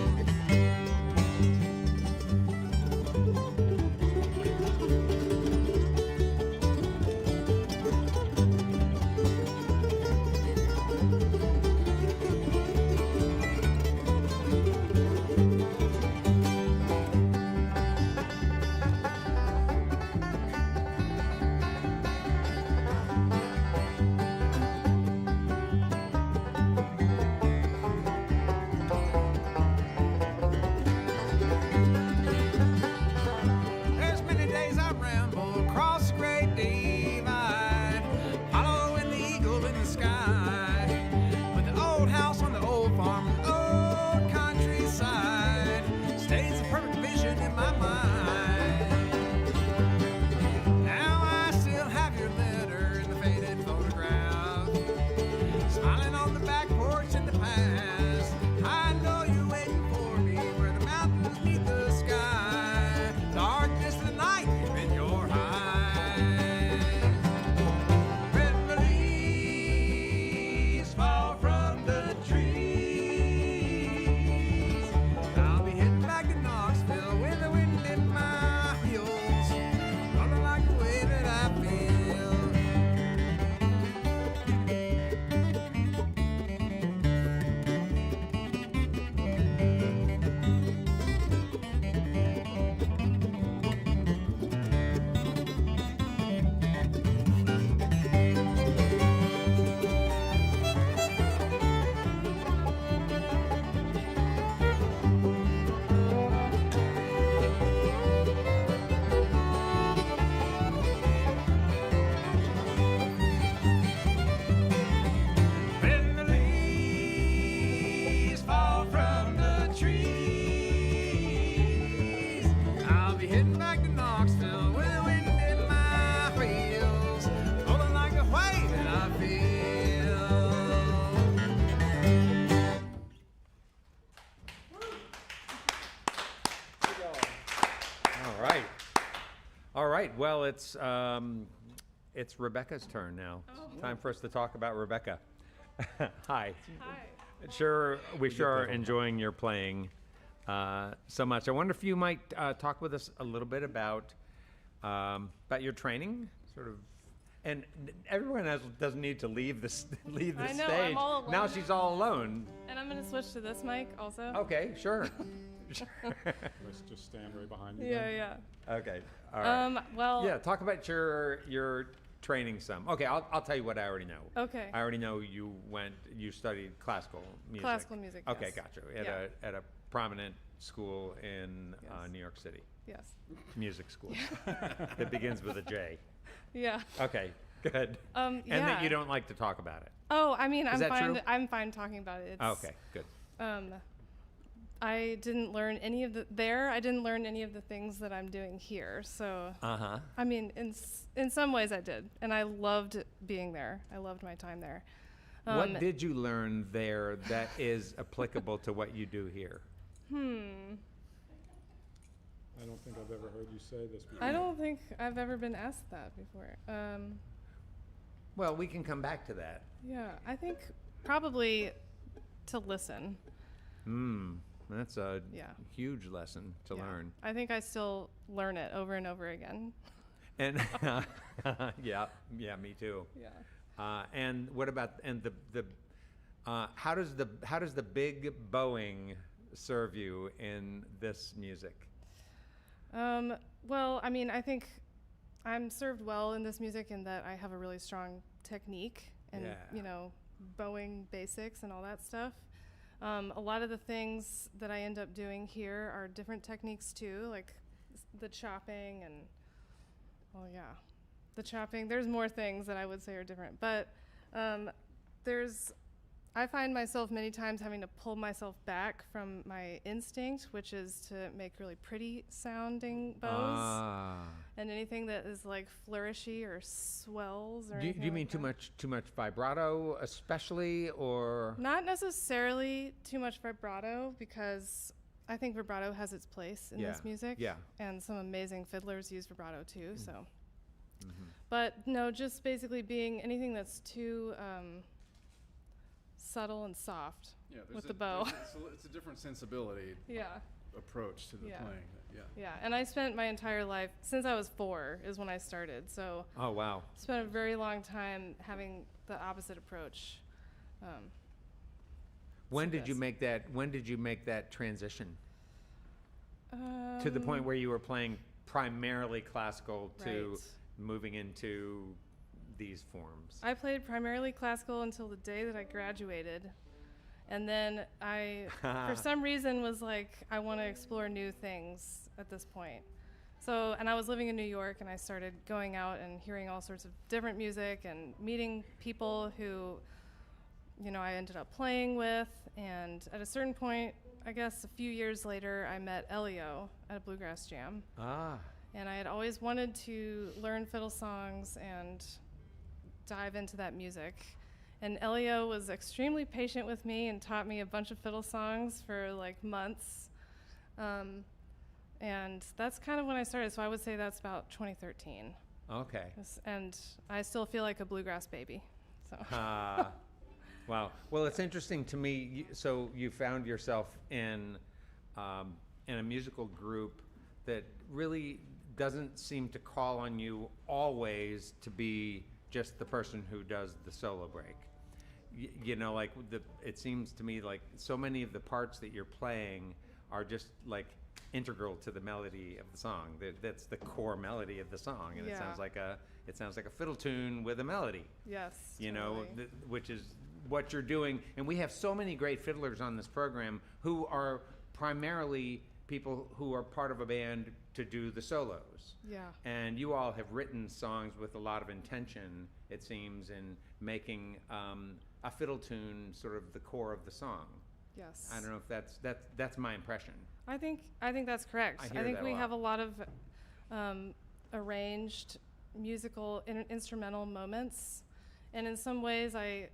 S2: There's many days I ramble across the great divide, following the eagle in the sky. But the old house on the old farm, the old countryside, stays a perfect vision in my mind. Now I still have your letter in the faded photograph, smiling on the back porch in the past. I know you're waiting for me where the mountains meet the sky. Darkness of the night in your eyes. When the leaves fall from the trees, I'll be heading back to Knoxville with the wind in my wheels, rolling like the way that I feel. When the leaves fall from the trees, I'll be heading back to Knoxville with the wind in my wheels, rolling like the way that I feel.
S1: All right. All right. Well, it's Rebecca's turn now. Time for us to talk about Rebecca. Hi.
S7: Hi.
S1: We sure are enjoying your playing so much. I wonder if you might talk with us a little bit about your training, sort of. And everyone doesn't need to leave the leave the
S7: I know,
S1: stage.
S7: I'm all alone.
S1: Now she's all alone.
S7: And I'm going to switch to this mic also.
S1: Okay, sure.
S5: Let's just stand right behind you.
S7: Yeah,
S5: then.
S7: yeah.
S1: Okay. All right.
S7: Well,
S1: Yeah, talk about your training some. Okay, I'll tell you what I already know.
S7: Okay.
S1: I already know you studied classical music.
S7: Classical music,
S1: Okay,
S7: yes.
S1: gotcha.
S7: Yeah.
S1: At a prominent school in
S7: Yes.
S1: New York City.
S7: Yes.
S1: Music school. That begins with a J.
S7: Yeah.
S1: Okay, good. And that
S7: yeah.
S1: you don't like to talk about it.
S7: Oh, I mean, I'm
S1: that
S7: fine.
S1: true?
S7: I'm fine talking about it. It's,
S1: Okay, good.
S7: I didn't learn any of I didn't learn any of the things that I'm doing here. So,
S1: Uh-huh.
S7: I mean, in some ways I did, and I loved being there. I loved my time there.
S1: What did you learn there that is applicable to what you do here?
S5: I don't think I've ever heard you say this before.
S7: I don't think I've ever been asked that before.
S1: Well, we can come back to that.
S7: Yeah, I think probably to listen.
S1: That's a
S7: Yeah.
S1: huge lesson to
S7: Yeah.
S1: learn.
S7: I think I still learn it over and over again.
S1: And yeah, me too.
S7: Yeah.
S1: And what about how does the big bowing serve you in this music?
S7: Well, I mean, I think I'm served well in this music in that I have a really strong technique and,
S1: Yeah.
S7: bowing basics and all that stuff. A lot of the things that I end up doing here are different techniques too, like the chopping and, the chopping. There's more things that I would say are different, but I find myself many times having to pull myself back from my instinct, which is to make really pretty sounding bows. And anything that is like flourishy or swells or
S1: Do
S7: anything
S1: you mean
S7: like
S1: too much vibrato, especially, or?
S7: Not necessarily too much vibrato, because I think vibrato has its place in this music.
S1: Yeah.
S7: And some amazing fiddlers use vibrato too. So, but no, just basically being anything that's too subtle and soft with the bow.
S4: It's a different sensibility
S7: Yeah.
S4: approach to the
S7: Yeah.
S4: playing. Yeah.
S7: Yeah. And I spent my entire life, since I was 4 is when I started. So
S1: Oh wow.
S7: spent a very long time having the opposite approach.
S1: When
S7: to
S1: did you
S7: this.
S1: make that? When did you make that transition to the point where you were playing primarily classical to
S7: Right.
S1: moving into these forms?
S7: I played primarily classical until the day that I graduated. And then I, for some reason, was like, I want to explore new things at this point. So, and I was living in New York, and I started going out and hearing all sorts of different music and meeting people who, I ended up playing with. And at a certain point, I guess a few years later, I met Elio at a bluegrass jam. And I had always wanted to learn fiddle songs and dive into that music. And Elio was extremely patient with me and taught me a bunch of fiddle songs for like months. And that's kind of when I started. So I would say that's about 2013.
S1: Okay.
S7: And I still feel like a bluegrass baby. So.
S1: Wow. Well, it's interesting to me. So you found yourself in a musical group that really doesn't seem to call on you always to be just the person who does the solo break. Like it seems to me like so many of the parts that you're playing are just like integral to the melody of the song. That's the core melody of the song, and
S7: Yeah.
S1: it sounds like a fiddle tune with a melody.
S7: Yes. Totally.
S1: Which is what you're doing. And we have so many great fiddlers on this program who are primarily people who are part of a band to do the solos.
S7: Yeah.
S1: And you all have written songs with a lot of intention, it seems, in making a fiddle tune sort of the core of the song.
S7: Yes.
S1: I don't know if that's my impression.
S7: I think that's correct.
S1: I hear
S7: think
S1: that a
S7: we
S1: lot.
S7: have a lot of arranged musical instrumental moments, and in some ways I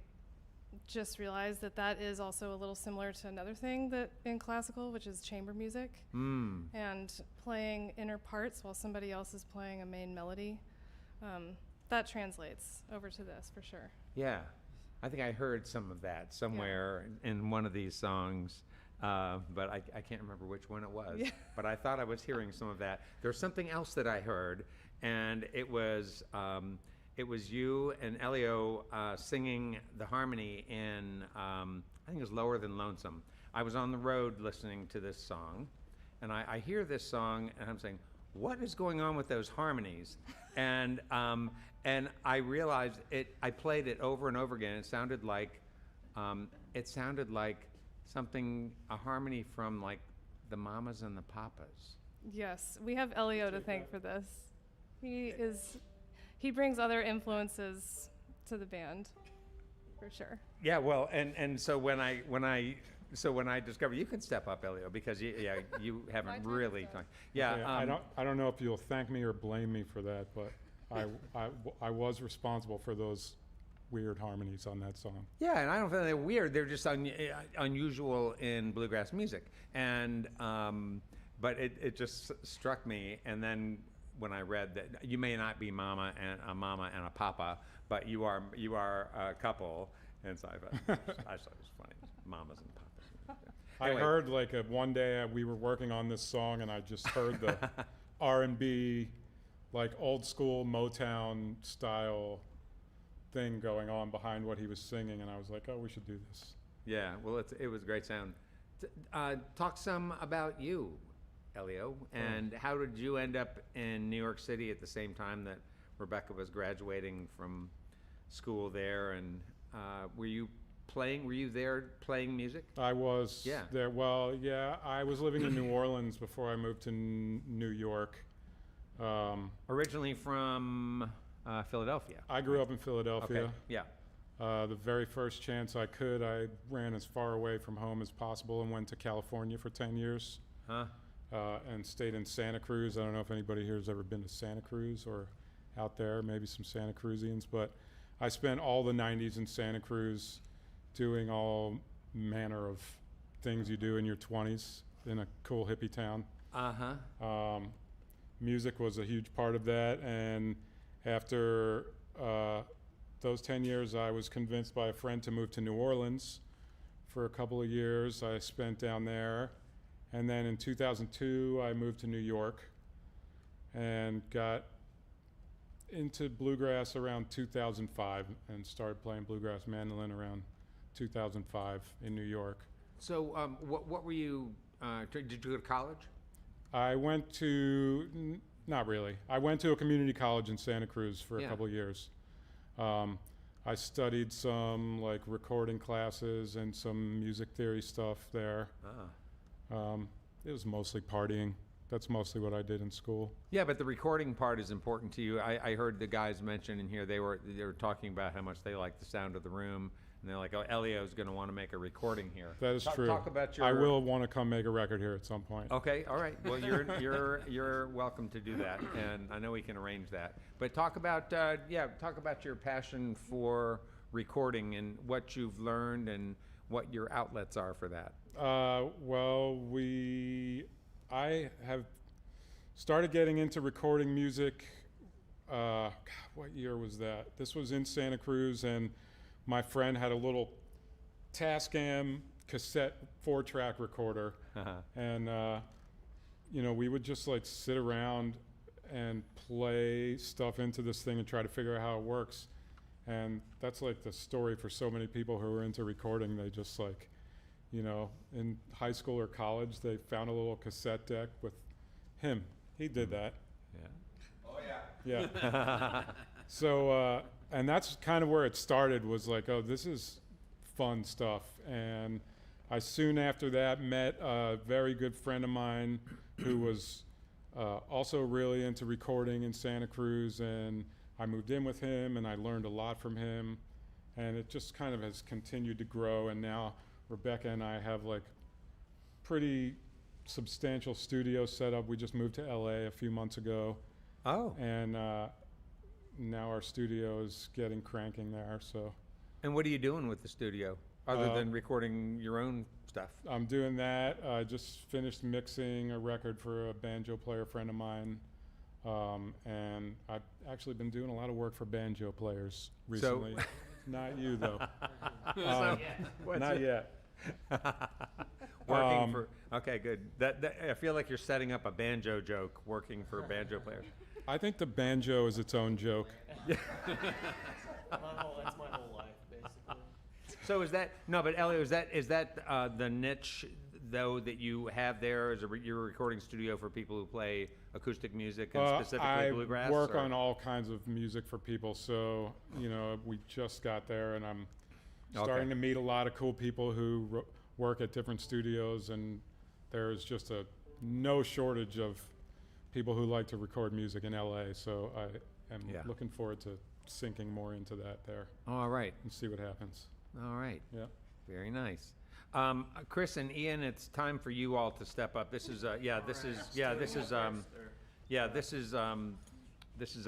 S7: just realized that is also a little similar to another thing that in classical, which is chamber music, and playing inner parts while somebody else is playing a main melody. That translates over to this for sure.
S1: Yeah. I think I heard some of that somewhere in one of these songs, but I can't remember which one it was.
S7: Yeah.
S1: But I thought I was hearing some of that. There's something else that I heard, and it was you and Elio singing the harmony in, I think it was Lower Than Lonesome. I was on the road listening to this song, and I hear this song, and I'm saying, what is going on with those harmonies? And I realized I played it over and over again. It sounded like something, a harmony from like the Mamas and the Papas.
S7: Yes, we have Elio to thank for this. He brings other influences to the band, for sure.
S1: Yeah, well, and so when I discovered, you can step up, Elio, because you haven't really talked. Yeah,
S5: Okay, I don't know if you'll thank me or blame me for that, but I was responsible for those weird harmonies on that song.
S1: Yeah, and I don't think they're weird. They're just unusual in bluegrass music. And but it just struck me. And then when I read that you may not be mama and a papa, but you are a couple, and so I thought it was funny, mamas and papas. Anyway.
S5: I heard like one day we were working on this song, and I just heard the R&B, like old school Motown style thing going on behind what he was singing, and I was like, oh, we should do this.
S1: Yeah, well, it was a great sound. Talk some about you, Elio, and how did you end up in New York City at the same time that Rebecca was graduating from school there? And were you there playing music?
S5: I was
S1: Yeah.
S5: there. Well, yeah, I was living in New Orleans before I moved to New York.
S1: Originally from Philadelphia.
S5: I grew up in Philadelphia.
S1: Okay. Yeah.
S5: The very first chance I could, I ran as far away from home as possible and went to California for 10 years.
S1: Huh?
S5: And stayed in Santa Cruz. I don't know if anybody here has ever been to Santa Cruz or out there, maybe some Santa Cruzians, but I spent all the 90s in Santa Cruz doing all manner of things you do in your 20s in a cool hippie town.
S1: Uh-huh.
S5: Music was a huge part of that, and after those 10 years, I was convinced by a friend to move to New Orleans for a couple of years. I spent down there. And then in 2002, I moved to New York and got into bluegrass around 2005 and started playing bluegrass mandolin around 2005 in New York.
S1: So what were you, did you go to college?
S5: I went to, not really. I went to a community college in Santa Cruz for a couple of years. I studied some like recording classes and some music theory stuff there. It was mostly partying. That's mostly what I did in school.
S1: Yeah, but the recording part is important to you. I heard the guys mention in here, they were talking about how much they like the sound of the room, and they're like, oh, Elio's going to want to make a recording here.
S5: That is true.
S1: Talk about your...
S5: I will want to come make a record here at some point.
S1: Okay, all right. Well, you're welcome to do that, and I know we can arrange that. But talk about your passion for recording and what you've learned and what your outlets are for that.
S5: Well, I have started getting into recording music. God, what year was that? This was in Santa Cruz, and my friend had a little Tascam cassette 4-track recorder, and we would just like sit around and play stuff into this thing and try to figure out how it works. And that's like the story for so many people who are into recording. They just like, in high school or college, they found a little cassette deck with him. He did that.
S1: Yeah. Oh
S5: yeah. Yeah. So, and that's kind of where it started, was like, oh, this is fun stuff. And I soon after that met a very good friend of mine who was also really into recording in Santa Cruz, and I moved in with him and I learned a lot from him, and it just kind of has continued to grow. And now Rebecca and I have like pretty substantial studio set up. We just moved to LA a few months ago.
S1: Oh.
S5: And now our studio is getting cranking there. So.
S1: And what are you doing with the studio other than recording your own stuff?
S5: I'm doing that. I just finished mixing a record for a banjo player friend of mine. And I've actually been doing a lot of work for banjo players recently. Not you, though. Not yet.
S1: Working for... Okay, good. That I feel like you're setting up a banjo joke, working for banjo players.
S5: I think the banjo is its own joke.
S8: That's my whole life, basically.
S1: So is that... No, but Elio, is that the niche, though, that you have there as your recording studio for people who play acoustic music and specifically bluegrass?
S5: I work on all kinds of music for people, so we just got there, and I'm starting to meet a lot of cool people who work at different studios, and there's just no shortage of people who like to record music in LA. So I am looking forward to sinking more into that there.
S1: All right.
S5: And see what happens.
S1: All right.
S5: Yeah.
S1: Very nice. Chris and Ian, it's time for you all to step up. This is a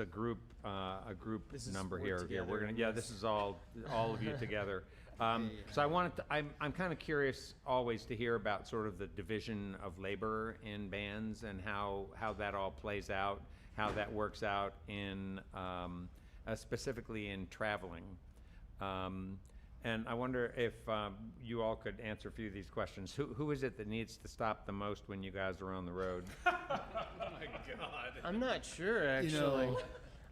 S1: group number here. Yeah, we're gonna. Yeah, this is all of you together. So I wanted to, I'm kind of curious always to hear about sort of the division of labor in bands and how that all plays out, how that works out in specifically in traveling. And I wonder if you all could answer a few of these questions. Who is it that needs to stop the most when you guys are on the road?
S8: Oh my God.
S9: I'm not sure, actually.
S6: You know,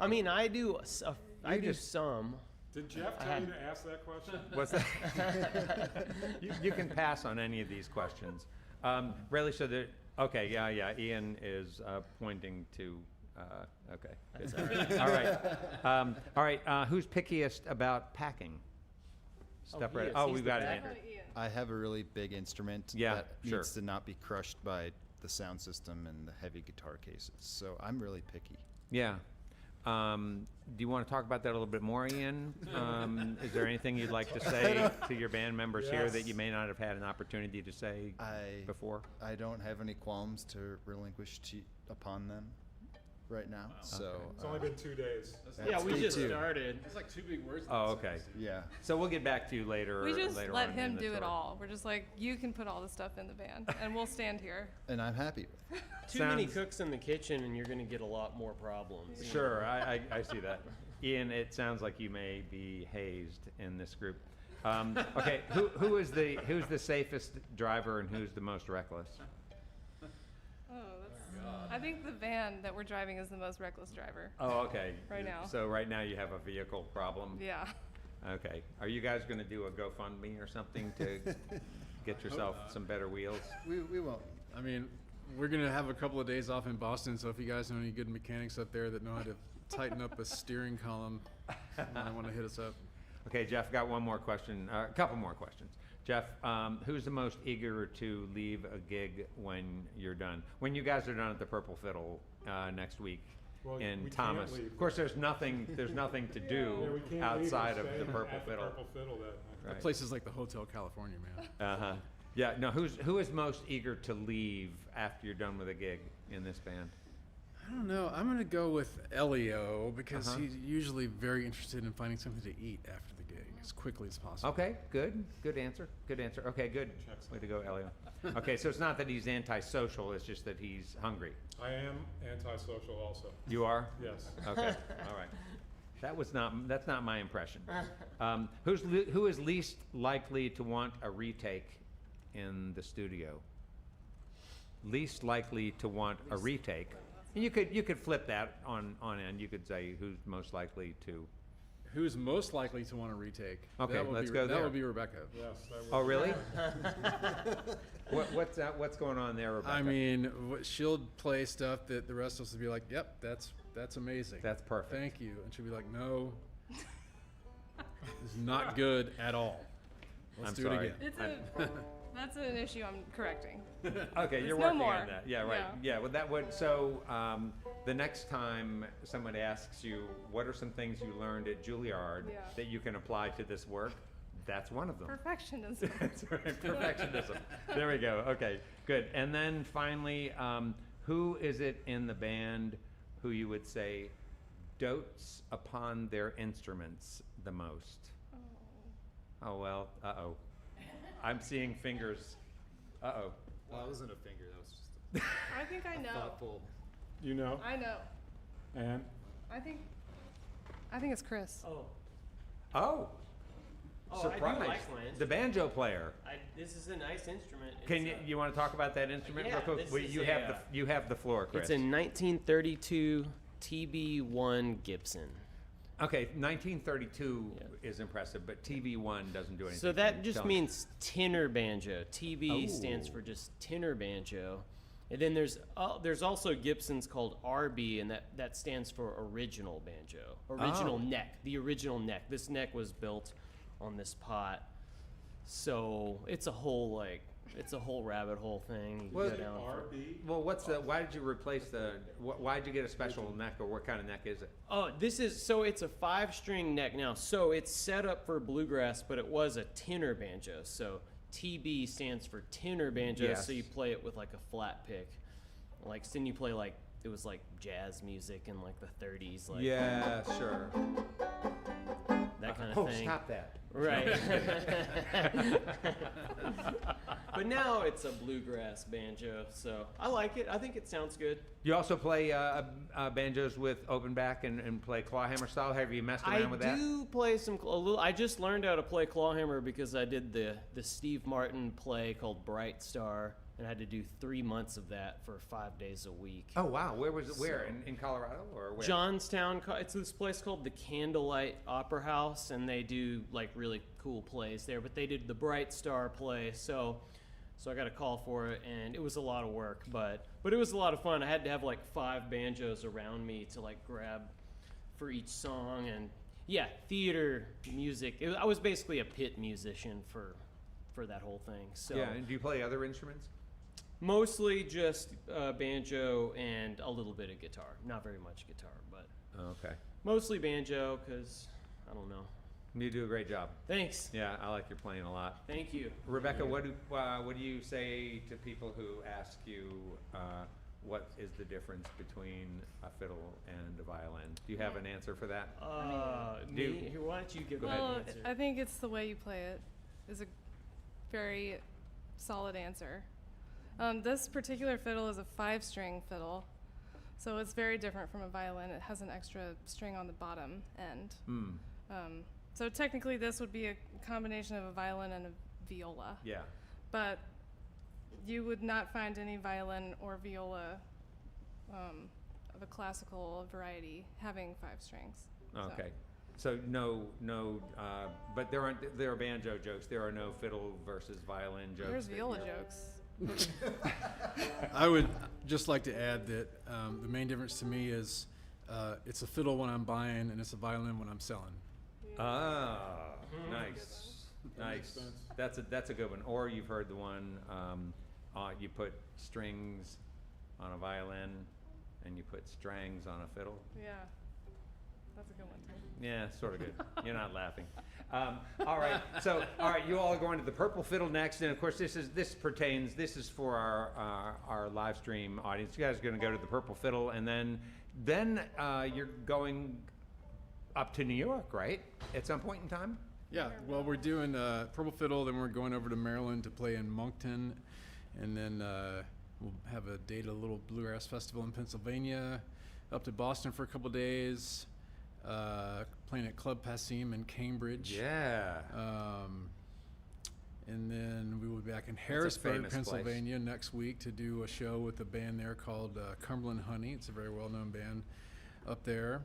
S9: I mean, I do some.
S5: Did Jeff tell you to ask that question?
S1: What's that? you can pass on any of these questions. Really, so that, okay, yeah, Ian is pointing to, okay. Good. All right, who's pickiest about packing? Step right. Oh, we've got it, Andrew.
S6: I have a really big instrument
S1: Yeah,
S6: that
S1: sure.
S6: needs to not be crushed by the sound system and the heavy guitar cases. So I'm really picky.
S1: Yeah. Do you want to talk about that a little bit more, Ian? Is there anything you'd like to say to your band members here that you may not have had an opportunity to say before?
S6: I don't have any qualms to relinquish upon them right now. So
S5: It's only been 2 days.
S9: Yeah, we
S6: me
S9: just
S6: too.
S9: started.
S4: It's like two big words.
S1: Oh, okay.
S6: yeah.
S1: So we'll get back to you later.
S7: We just
S1: later
S7: let
S1: on
S7: him
S1: in the
S7: do it
S1: tour.
S7: all. We're just like, you can put all the stuff in the band, and we'll stand here.
S6: And I'm happy with it.
S9: Too many
S1: Sounds-
S9: cooks in the kitchen, and you're going to get a lot more problems.
S1: Sure, I see that. Ian, it sounds like you may be hazed in this group. Okay, who's the safest driver and who's the most reckless?
S7: Oh, I think the van that we're driving is the most reckless driver.
S1: Oh, okay.
S7: Right now.
S1: So right now you have a vehicle problem.
S7: Yeah.
S1: Okay. Are you guys going to do a GoFundMe or something to get yourself some better wheels?
S6: We won't.
S4: I mean, we're gonna have a couple of days off in Boston, so if you guys know any good mechanics up there that know how to tighten up a steering column, I want to hit us up.
S1: Okay, Jeff, got one more question, a couple more questions. Jeff, who's the most eager to leave a gig when you're done? When you guys are done at the Purple Fiddle next week
S5: Well,
S1: in
S5: we can't
S1: Thomas?
S5: leave.
S1: Of course, there's nothing to
S5: Yeah,
S1: do
S5: we can't leave
S1: outside
S5: and
S1: of
S5: stay
S1: the Purple
S5: at the
S1: Fiddle.
S5: Purple Fiddle that night.
S1: Right.
S4: Places like the Hotel California, man.
S1: Uh-huh. Yeah, no, who is most eager to leave after you're done with a gig in this band?
S4: I don't know. I'm gonna go with Elio because
S1: Uh-huh.
S4: he's usually very interested in finding something to eat after the gig as quickly as possible.
S1: Okay, good answer. Okay, good. Way to go, Elio. Okay, so it's not that he's antisocial, it's just that he's hungry.
S5: I am antisocial also.
S1: You are?
S5: Yes.
S1: Okay, all right. That's not my impression. Who is least likely to want a retake in the studio? Least likely to want a retake. And you could flip that on end. You could say who's most likely to.
S4: Who's most likely to want to retake?
S1: Okay,
S4: That would
S1: let's
S4: be,
S1: go
S4: That
S1: there.
S4: would be Rebecca.
S5: Yes. That
S1: Oh,
S5: was-
S1: really? What's going on there, Rebecca?
S4: I mean, she'll play stuff that the rest of us would be like, "Yep, that's amazing.
S1: That's perfect.
S4: Thank you," and she'll be like, "No, it's not good at all. Let's
S1: I'm
S4: do
S1: sorry.
S4: it again."
S7: That's an issue I'm correcting.
S1: Okay, you're
S7: There's no
S1: working
S7: more.
S1: on that. Yeah, right. Yeah, well, that would, so the next time somebody asks you, what are some things you learned at Juilliard
S7: Yeah.
S1: that you can apply to this work? That's one of them.
S7: Perfectionism.
S1: That's right, perfectionism. There we go. Okay, good. And then finally, who is it in the band who you would say dotes upon their instruments the most? Oh, well, uh-oh. I'm seeing fingers. Uh-oh.
S6: Well, that wasn't a finger. That was just
S7: I think I
S6: a
S7: know.
S6: thoughtful.
S5: You know?
S7: I know.
S5: And?
S7: I think it's Chris.
S9: Oh.
S1: Oh,
S9: Oh,
S1: surprise.
S9: I do like my instrument.
S1: The banjo player.
S9: This is a nice instrument.
S1: Can
S9: It's
S1: you want to talk about that instrument
S9: yeah,
S1: real quick?
S9: this
S1: Well,
S9: is
S1: you have the floor, Chris.
S9: It's a 1932 TB1 Gibson.
S1: Okay, 1932 is impressive, but TV1 doesn't do anything.
S9: So
S1: for
S9: that
S1: you.
S9: just
S1: Tell me.
S9: means tenor banjo. TB stands
S1: Oh.
S9: for just tenor banjo. And then there's also Gibsons called RB, and that stands for original banjo. Original
S1: Oh.
S9: neck. The original neck. This neck was built on this pot. So it's a whole rabbit hole thing. You can
S1: Well,
S9: go down for-
S5: RB?
S1: Well, why did you replace why did you get a special neck, or what kind of neck is it?
S9: Oh, it's a 5-string neck now. So it's set up for bluegrass, but it was a tenor banjo. So TB stands for tenor banjo.
S1: Yes.
S9: So you play it with like a flat pick. Like, then you play like, it was like jazz music in like the 30s. Like
S1: Yeah, sure.
S9: that kind of thing.
S1: Stop that.
S9: Right. But now it's a bluegrass banjo, so I like it. I think it sounds good.
S1: You also play banjos with open back and play clawhammer style. Have you messed around with that?
S9: I do play a little. I just learned how to play clawhammer because I did the Steve Martin play called Bright Star, and I had to do 3 months of that for 5 days a week.
S1: Oh wow, where was it? Where in Colorado or where?
S9: Johnstown. It's this place called the Candlelight Opera House, and they do like really cool plays there. But they did the Bright Star play, so I got a call for it, and it was a lot of work, but it was a lot of fun. I had to have like 5 banjos around me to like grab for each song, and yeah, theater music. I was basically a pit musician for that whole thing. So
S1: Yeah, and do you play other instruments?
S9: mostly just banjo and a little bit of guitar. Not very much guitar, but
S1: Okay.
S9: mostly banjo because I don't know.
S1: You do a great job.
S9: Thanks.
S1: Yeah, I like your playing a lot.
S9: Thank you.
S1: Rebecca, what do you say to people who ask you what is the difference between a fiddle and a violin? Do you have an answer for that?
S9: Me? Here, why don't you give
S7: Well,
S9: that answer?
S7: I think it's the way you play it is a very solid answer. This particular fiddle is a 5-string fiddle, so it's very different from a violin. It has an extra string on the bottom end. So technically this would be a combination of a violin and a viola,
S1: Yeah.
S7: but you would not find any violin or viola of a classical variety having 5 strings.
S1: Okay. So no, but there are banjo jokes. There are no fiddle versus violin jokes.
S7: There's
S1: that
S7: viola
S1: you-
S7: jokes.
S4: I would just like to add that the main difference to me is it's a fiddle when I'm buying and it's a violin when I'm selling.
S1: Ah, nice. That's a good one. Or you've heard the one you put strings on a violin and you put strings on a fiddle.
S7: Yeah, that's a good one too.
S1: Yeah, sort of good. You're not laughing. All right. So, all right, you all are going to the Purple Fiddle next, and of course, this is for our live stream audience. You guys are going to go to the Purple Fiddle, and then you're going up to New York, right? At some point in time.
S4: Yeah, well, we're doing Purple Fiddle, then we're going over to Maryland to play in Moncton, and then we'll have a date at a little bluegrass festival in Pennsylvania, up to Boston for a couple days, playing at Club Passim in Cambridge.
S1: Yeah.
S4: And then we will be back in
S1: famous
S4: Harrisburg,
S1: place.
S4: Pennsylvania next week to do a show with a band there called Cumberland Honey. It's a very well-known band up there.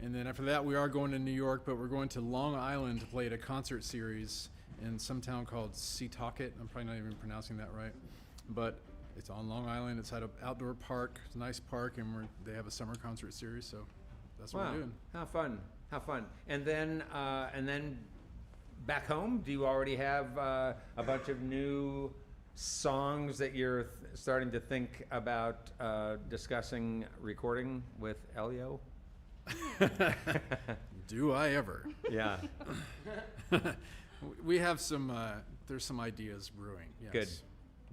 S4: And then after that, we are going to New York, but we're going to Long Island to play at a concert series in some town called Setauket. I'm probably not even pronouncing that right. But it's on Long Island. It's at an outdoor park. It's a nice park, and they have a summer concert series, so that's what we're doing.
S1: How fun. And then back home, do you already have a bunch of new songs that you're starting to think about discussing recording with Elio?
S4: Do I ever?
S1: Yeah.
S4: We have some, there's some ideas brewing. Yes.
S1: Good.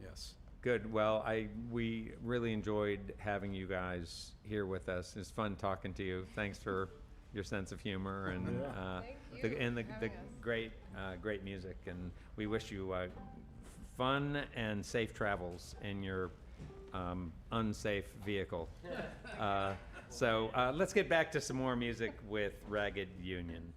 S4: Yes.
S1: Good. Well, we really enjoyed having you guys here with us. It's fun talking to you. Thanks for your sense of humor and the great music. And we wish you fun and safe travels in your unsafe vehicle. So let's get back to some more music with Ragged Union.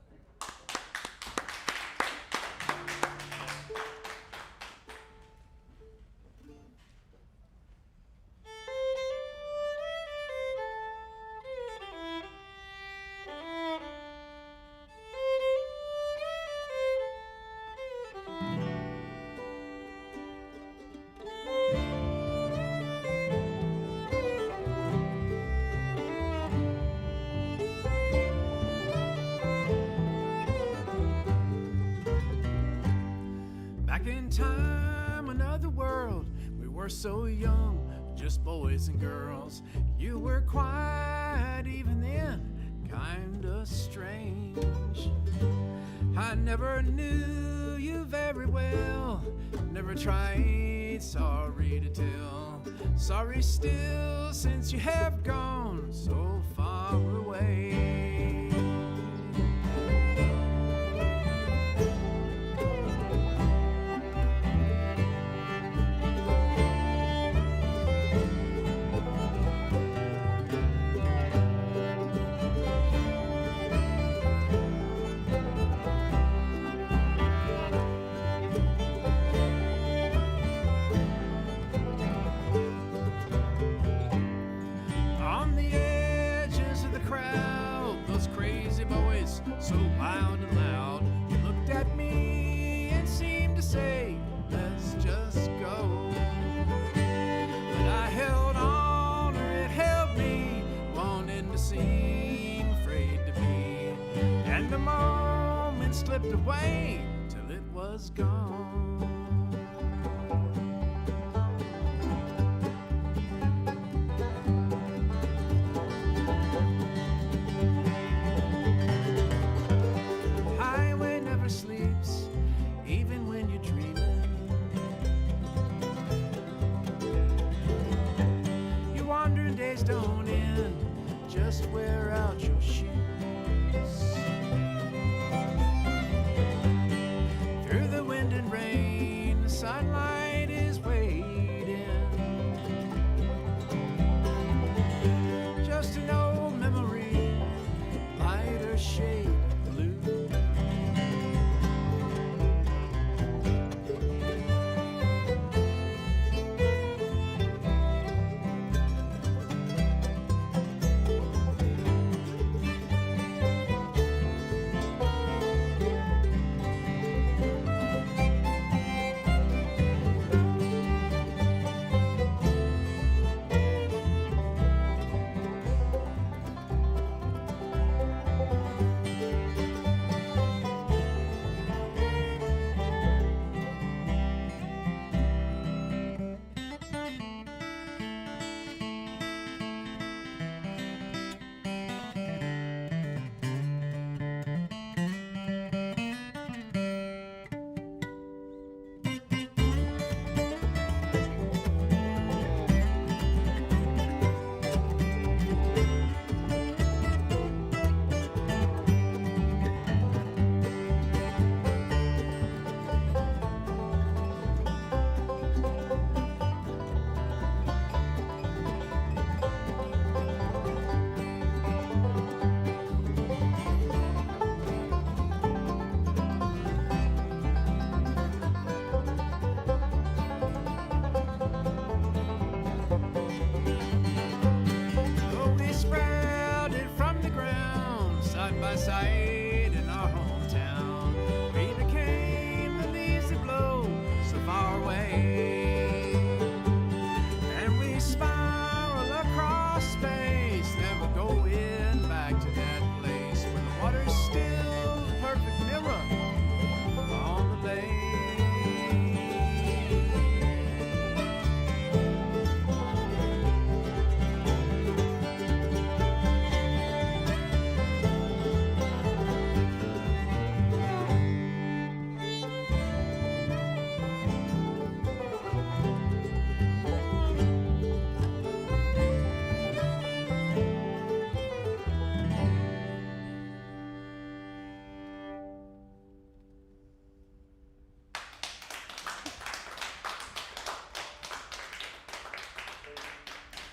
S2: Back in time, another world, we were so young, just boys and girls. You were quiet even then, kinda strange. I never knew you very well, never tried sorry to tell. Sorry still, since you have gone so far away. the edges of the crowd, those crazy boys so loud and loud. He looked at me and seemed to say, let's just go. But I held on, or it held me, wanting to seem afraid to be. And the moment slipped away till it was gone. Highway never sleeps, even when you're dreaming. Your wandering days don't end, just wear out your shoes. Through the wind and rain, the sunlight is waiting. Just an old memory, lighter shade of blue. Though we sprouted from the ground, side by side in our hometown, we became the leaves that blow so far away. And we spiral across space, never going back to that place where the water's still the perfect mirror on the lake.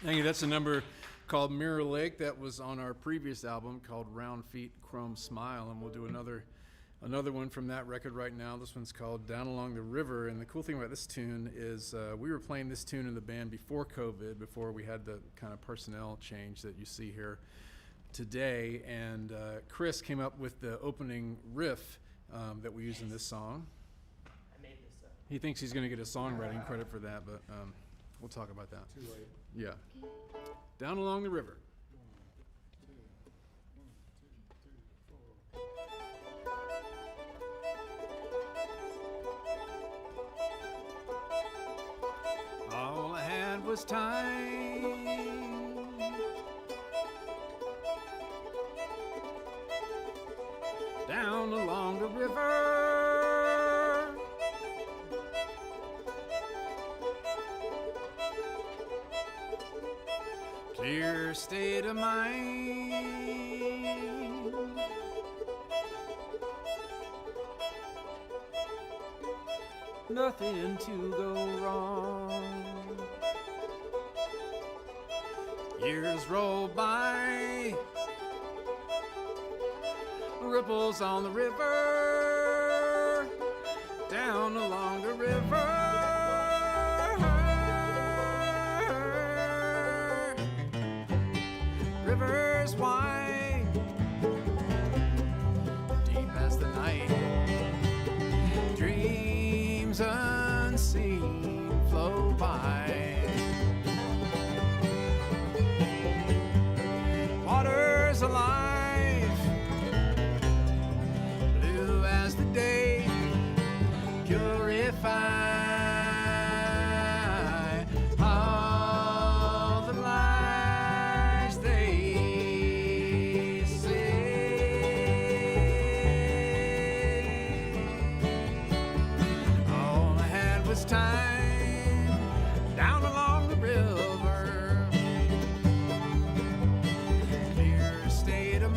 S4: Thank you. That's a number called Mirror Lake that was on our previous album called Round Feet Chrome Smile, and we'll do another one from that record right now. This one's called Down Along the River, and the cool thing about this tune is we were playing this tune in the band before COVID, before we had the kind of personnel change that you see here today, and Chris came up with the opening riff that we use in this song.
S9: I made this up.
S4: He thinks he's going to get a songwriting credit for that, but we'll talk about that.
S5: Too late.
S4: Yeah. Down Along the River.
S2: All I had was time. Down along the river. Clear state of mind. Nothing to go wrong. Years roll by. Ripples on the river. Down along the river. rivers wide, deep as the night. Dreams unseen flow by. Waters alive, blue as the day, purify all the lies they say. All I had was time down along the river, clear state of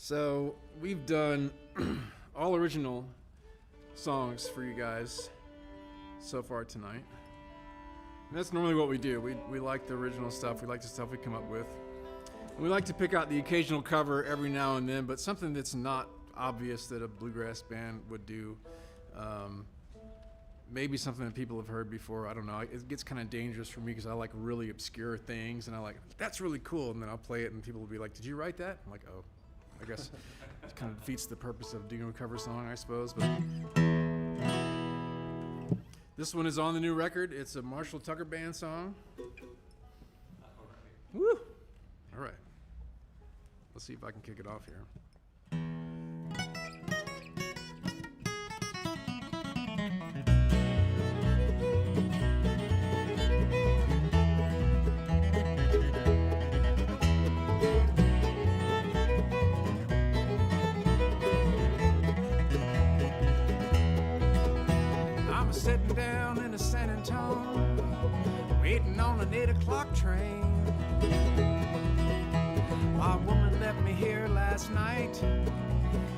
S4: So we've done all original songs for you guys so far tonight. And that's normally what we do. We like the original stuff. We like the stuff we come up with. And we like to pick out the occasional cover every now and then, but something that's not obvious that a bluegrass band would do. Maybe something that people have heard before. I don't know. It gets kind of dangerous for me because I like really obscure things, and I like, that's really cool. And then I'll play it, and people will be like, "Did you write that?" I'm like, "Oh." I guess it kind of defeats the purpose of doing a cover song, I suppose. But this one is on the new record. It's a Marshall Tucker Band song. Woo! All right. Let's see if I can kick it off here. Sitting down in a San Antonio, waiting on an 8 o'clock train. My woman left me here last night.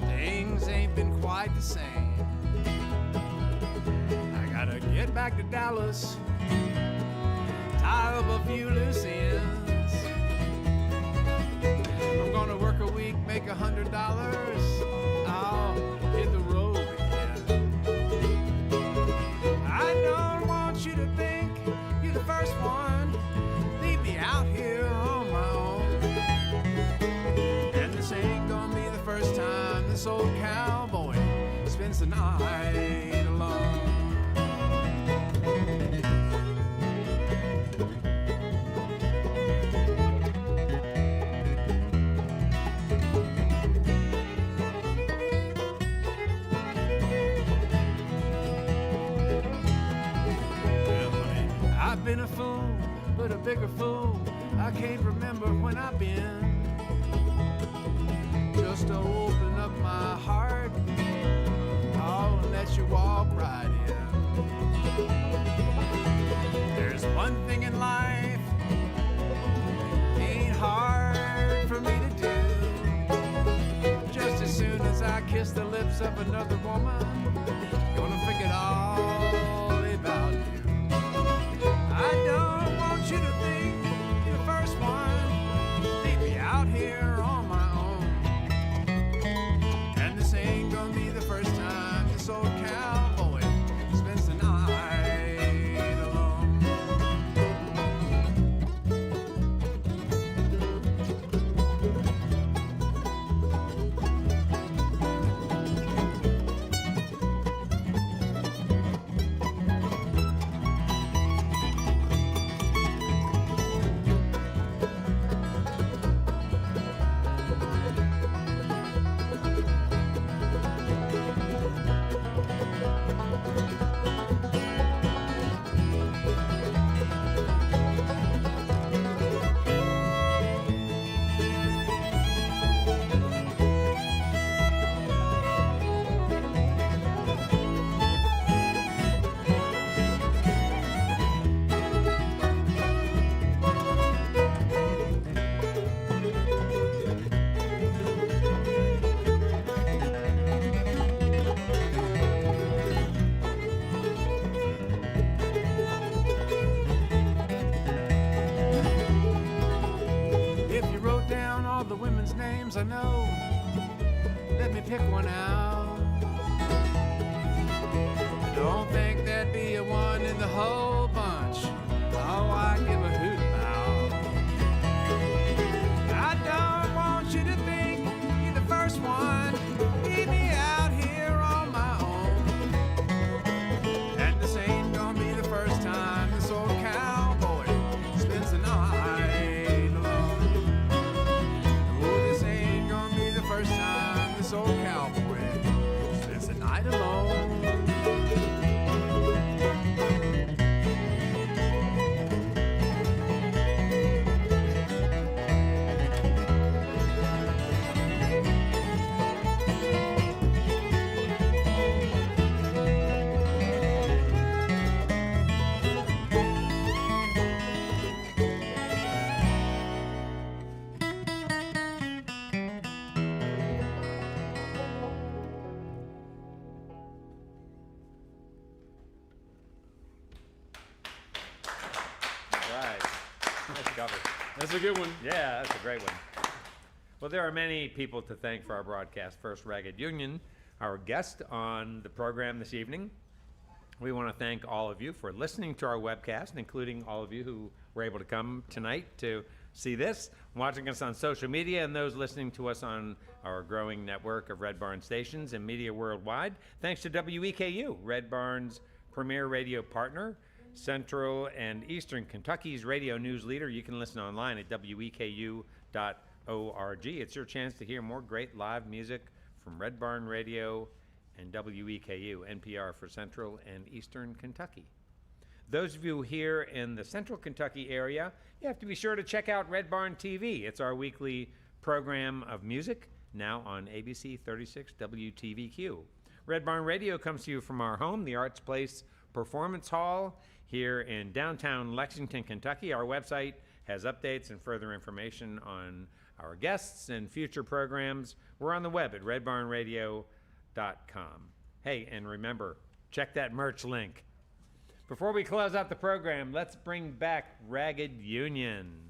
S4: Things ain't been quite the same. I gotta get back to Dallas, tie up a few loose ends. I'm gonna work a week, make $100. I'll hit the road again. I don't want you to think you're the first one. Leave me out here on my own. And this ain't gonna be the first time this old cowboy spends the night alone. I've been a fool, but a bigger fool. I can't remember when I've been. Just to open up my heart, oh, and let you walk right in. There's one thing in life ain't hard for me to do. Just as soon as I kiss the lips of another woman, gonna forget all about you. I don't want you to think you're the first one. Leave me out here on my own. And this ain't gonna be the first time this old cowboy spends the night alone. I know, let me pick one out. I don't think there'd be a one in the whole bunch. Oh, I give a hoot about. I don't want you to think you're the first one. Leave me out here on my own. And this ain't gonna be the first time this old cowboy spends the night alone. First time this old cowboy spends the night alone. That's a good one.
S1: Yeah, that's a great one. Well, there are many people to thank for our broadcast. First, Ragged Union, our guest on the program this evening. We want to thank all of you for listening to our webcast, including all of you who were able to come tonight to see this, watching us on social media, and those listening to us on our growing network of Red Barn stations and media worldwide. Thanks to WEKU, Red Barn's premier radio partner, Central and Eastern Kentucky's radio news leader. You can listen online at weku.org. It's your chance to hear more great live music from Red Barn Radio and WEKU, NPR for Central and Eastern Kentucky. Those of you here in the Central Kentucky area, you have to be sure to check out Red Barn TV. It's our weekly program of music, now on ABC 36 WTVQ. Red Barn Radio comes to you from our home, the Arts Place Performance Hall, here in downtown Lexington, Kentucky. Our website has updates and further information on our guests and future programs. We're on the web at redbarnradio.com. Hey, and remember, check that merch link. Before we close out the program, let's bring back Ragged Union.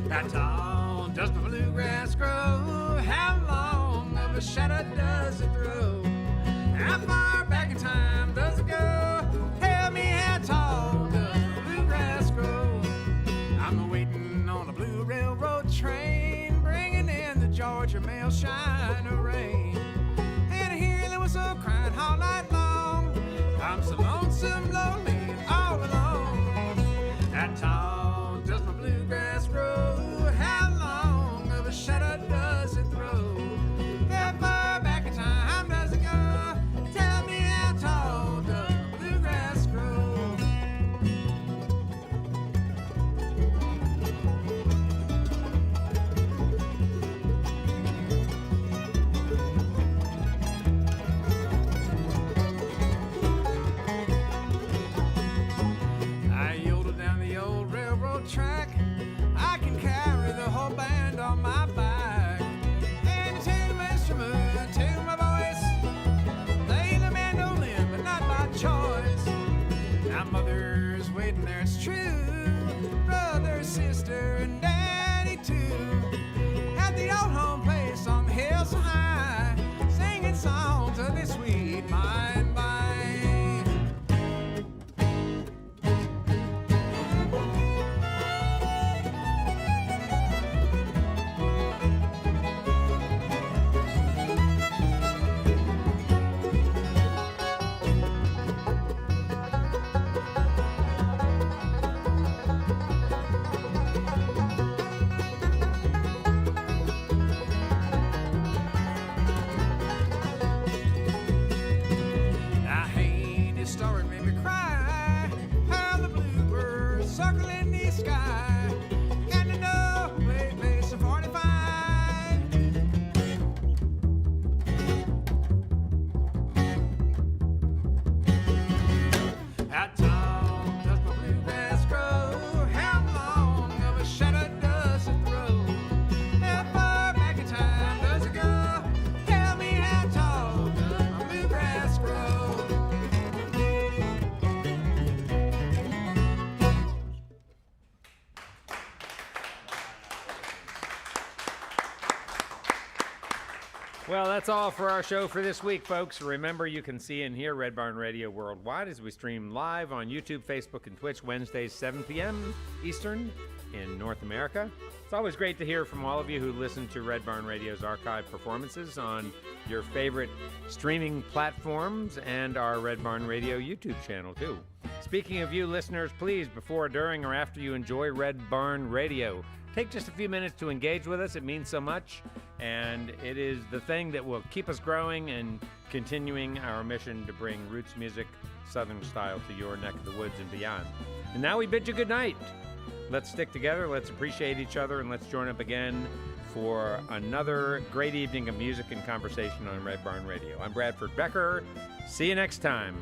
S2: That tall, does the bluegrass grow? How long of a shadow does it throw? How far back in time does it go? Tell me how tall does the bluegrass grow? I'm waiting on a blue railroad train, bringing in the Georgia mail shine of rain. And I hear there was a crying all night long. I'm so lonesome, lonely, and all alone. That tall does my bluegrass grow? How long of a shadow does it throw? How far back in time does it go? Tell me how tall does the bluegrass grow? I yodel down the old railroad track. I can carry the whole band on my back. And I tune my instrument, tune my voice. Play the mandolin, but not by choice. Now mother's waiting there, it's true. Brother, sister, and daddy too. At the old home place on the hill so high, singing songs of this sweet by and by. I hate this story made me cry. How the bluebirds circle in the sky. Got to know, play some 45. How tall does my bluegrass grow? How long of a shadow does it throw? How far back in time does it go? Tell me how tall does my bluegrass grow?
S1: Well, that's all for our show for this week, folks. Remember, you can see and hear Red Barn Radio worldwide as we stream live on YouTube, Facebook, and Twitch Wednesdays, 7 p.m. Eastern in North America. It's always great to hear from all of you who listen to Red Barn Radio's archive performances on your favorite streaming platforms and our Red Barn Radio YouTube channel, too. Speaking of you listeners, please, before, during, or after you enjoy Red Barn Radio, take just a few minutes to engage with us. It means so much, and it is the thing that will keep us growing and continuing our mission to bring roots music, Southern style, to your neck of the woods and beyond. And now we bid you good night. Let's stick together, let's appreciate each other, and let's join up again for another great evening of music and conversation on Red Barn Radio. I'm Bradford Becker. See you next time.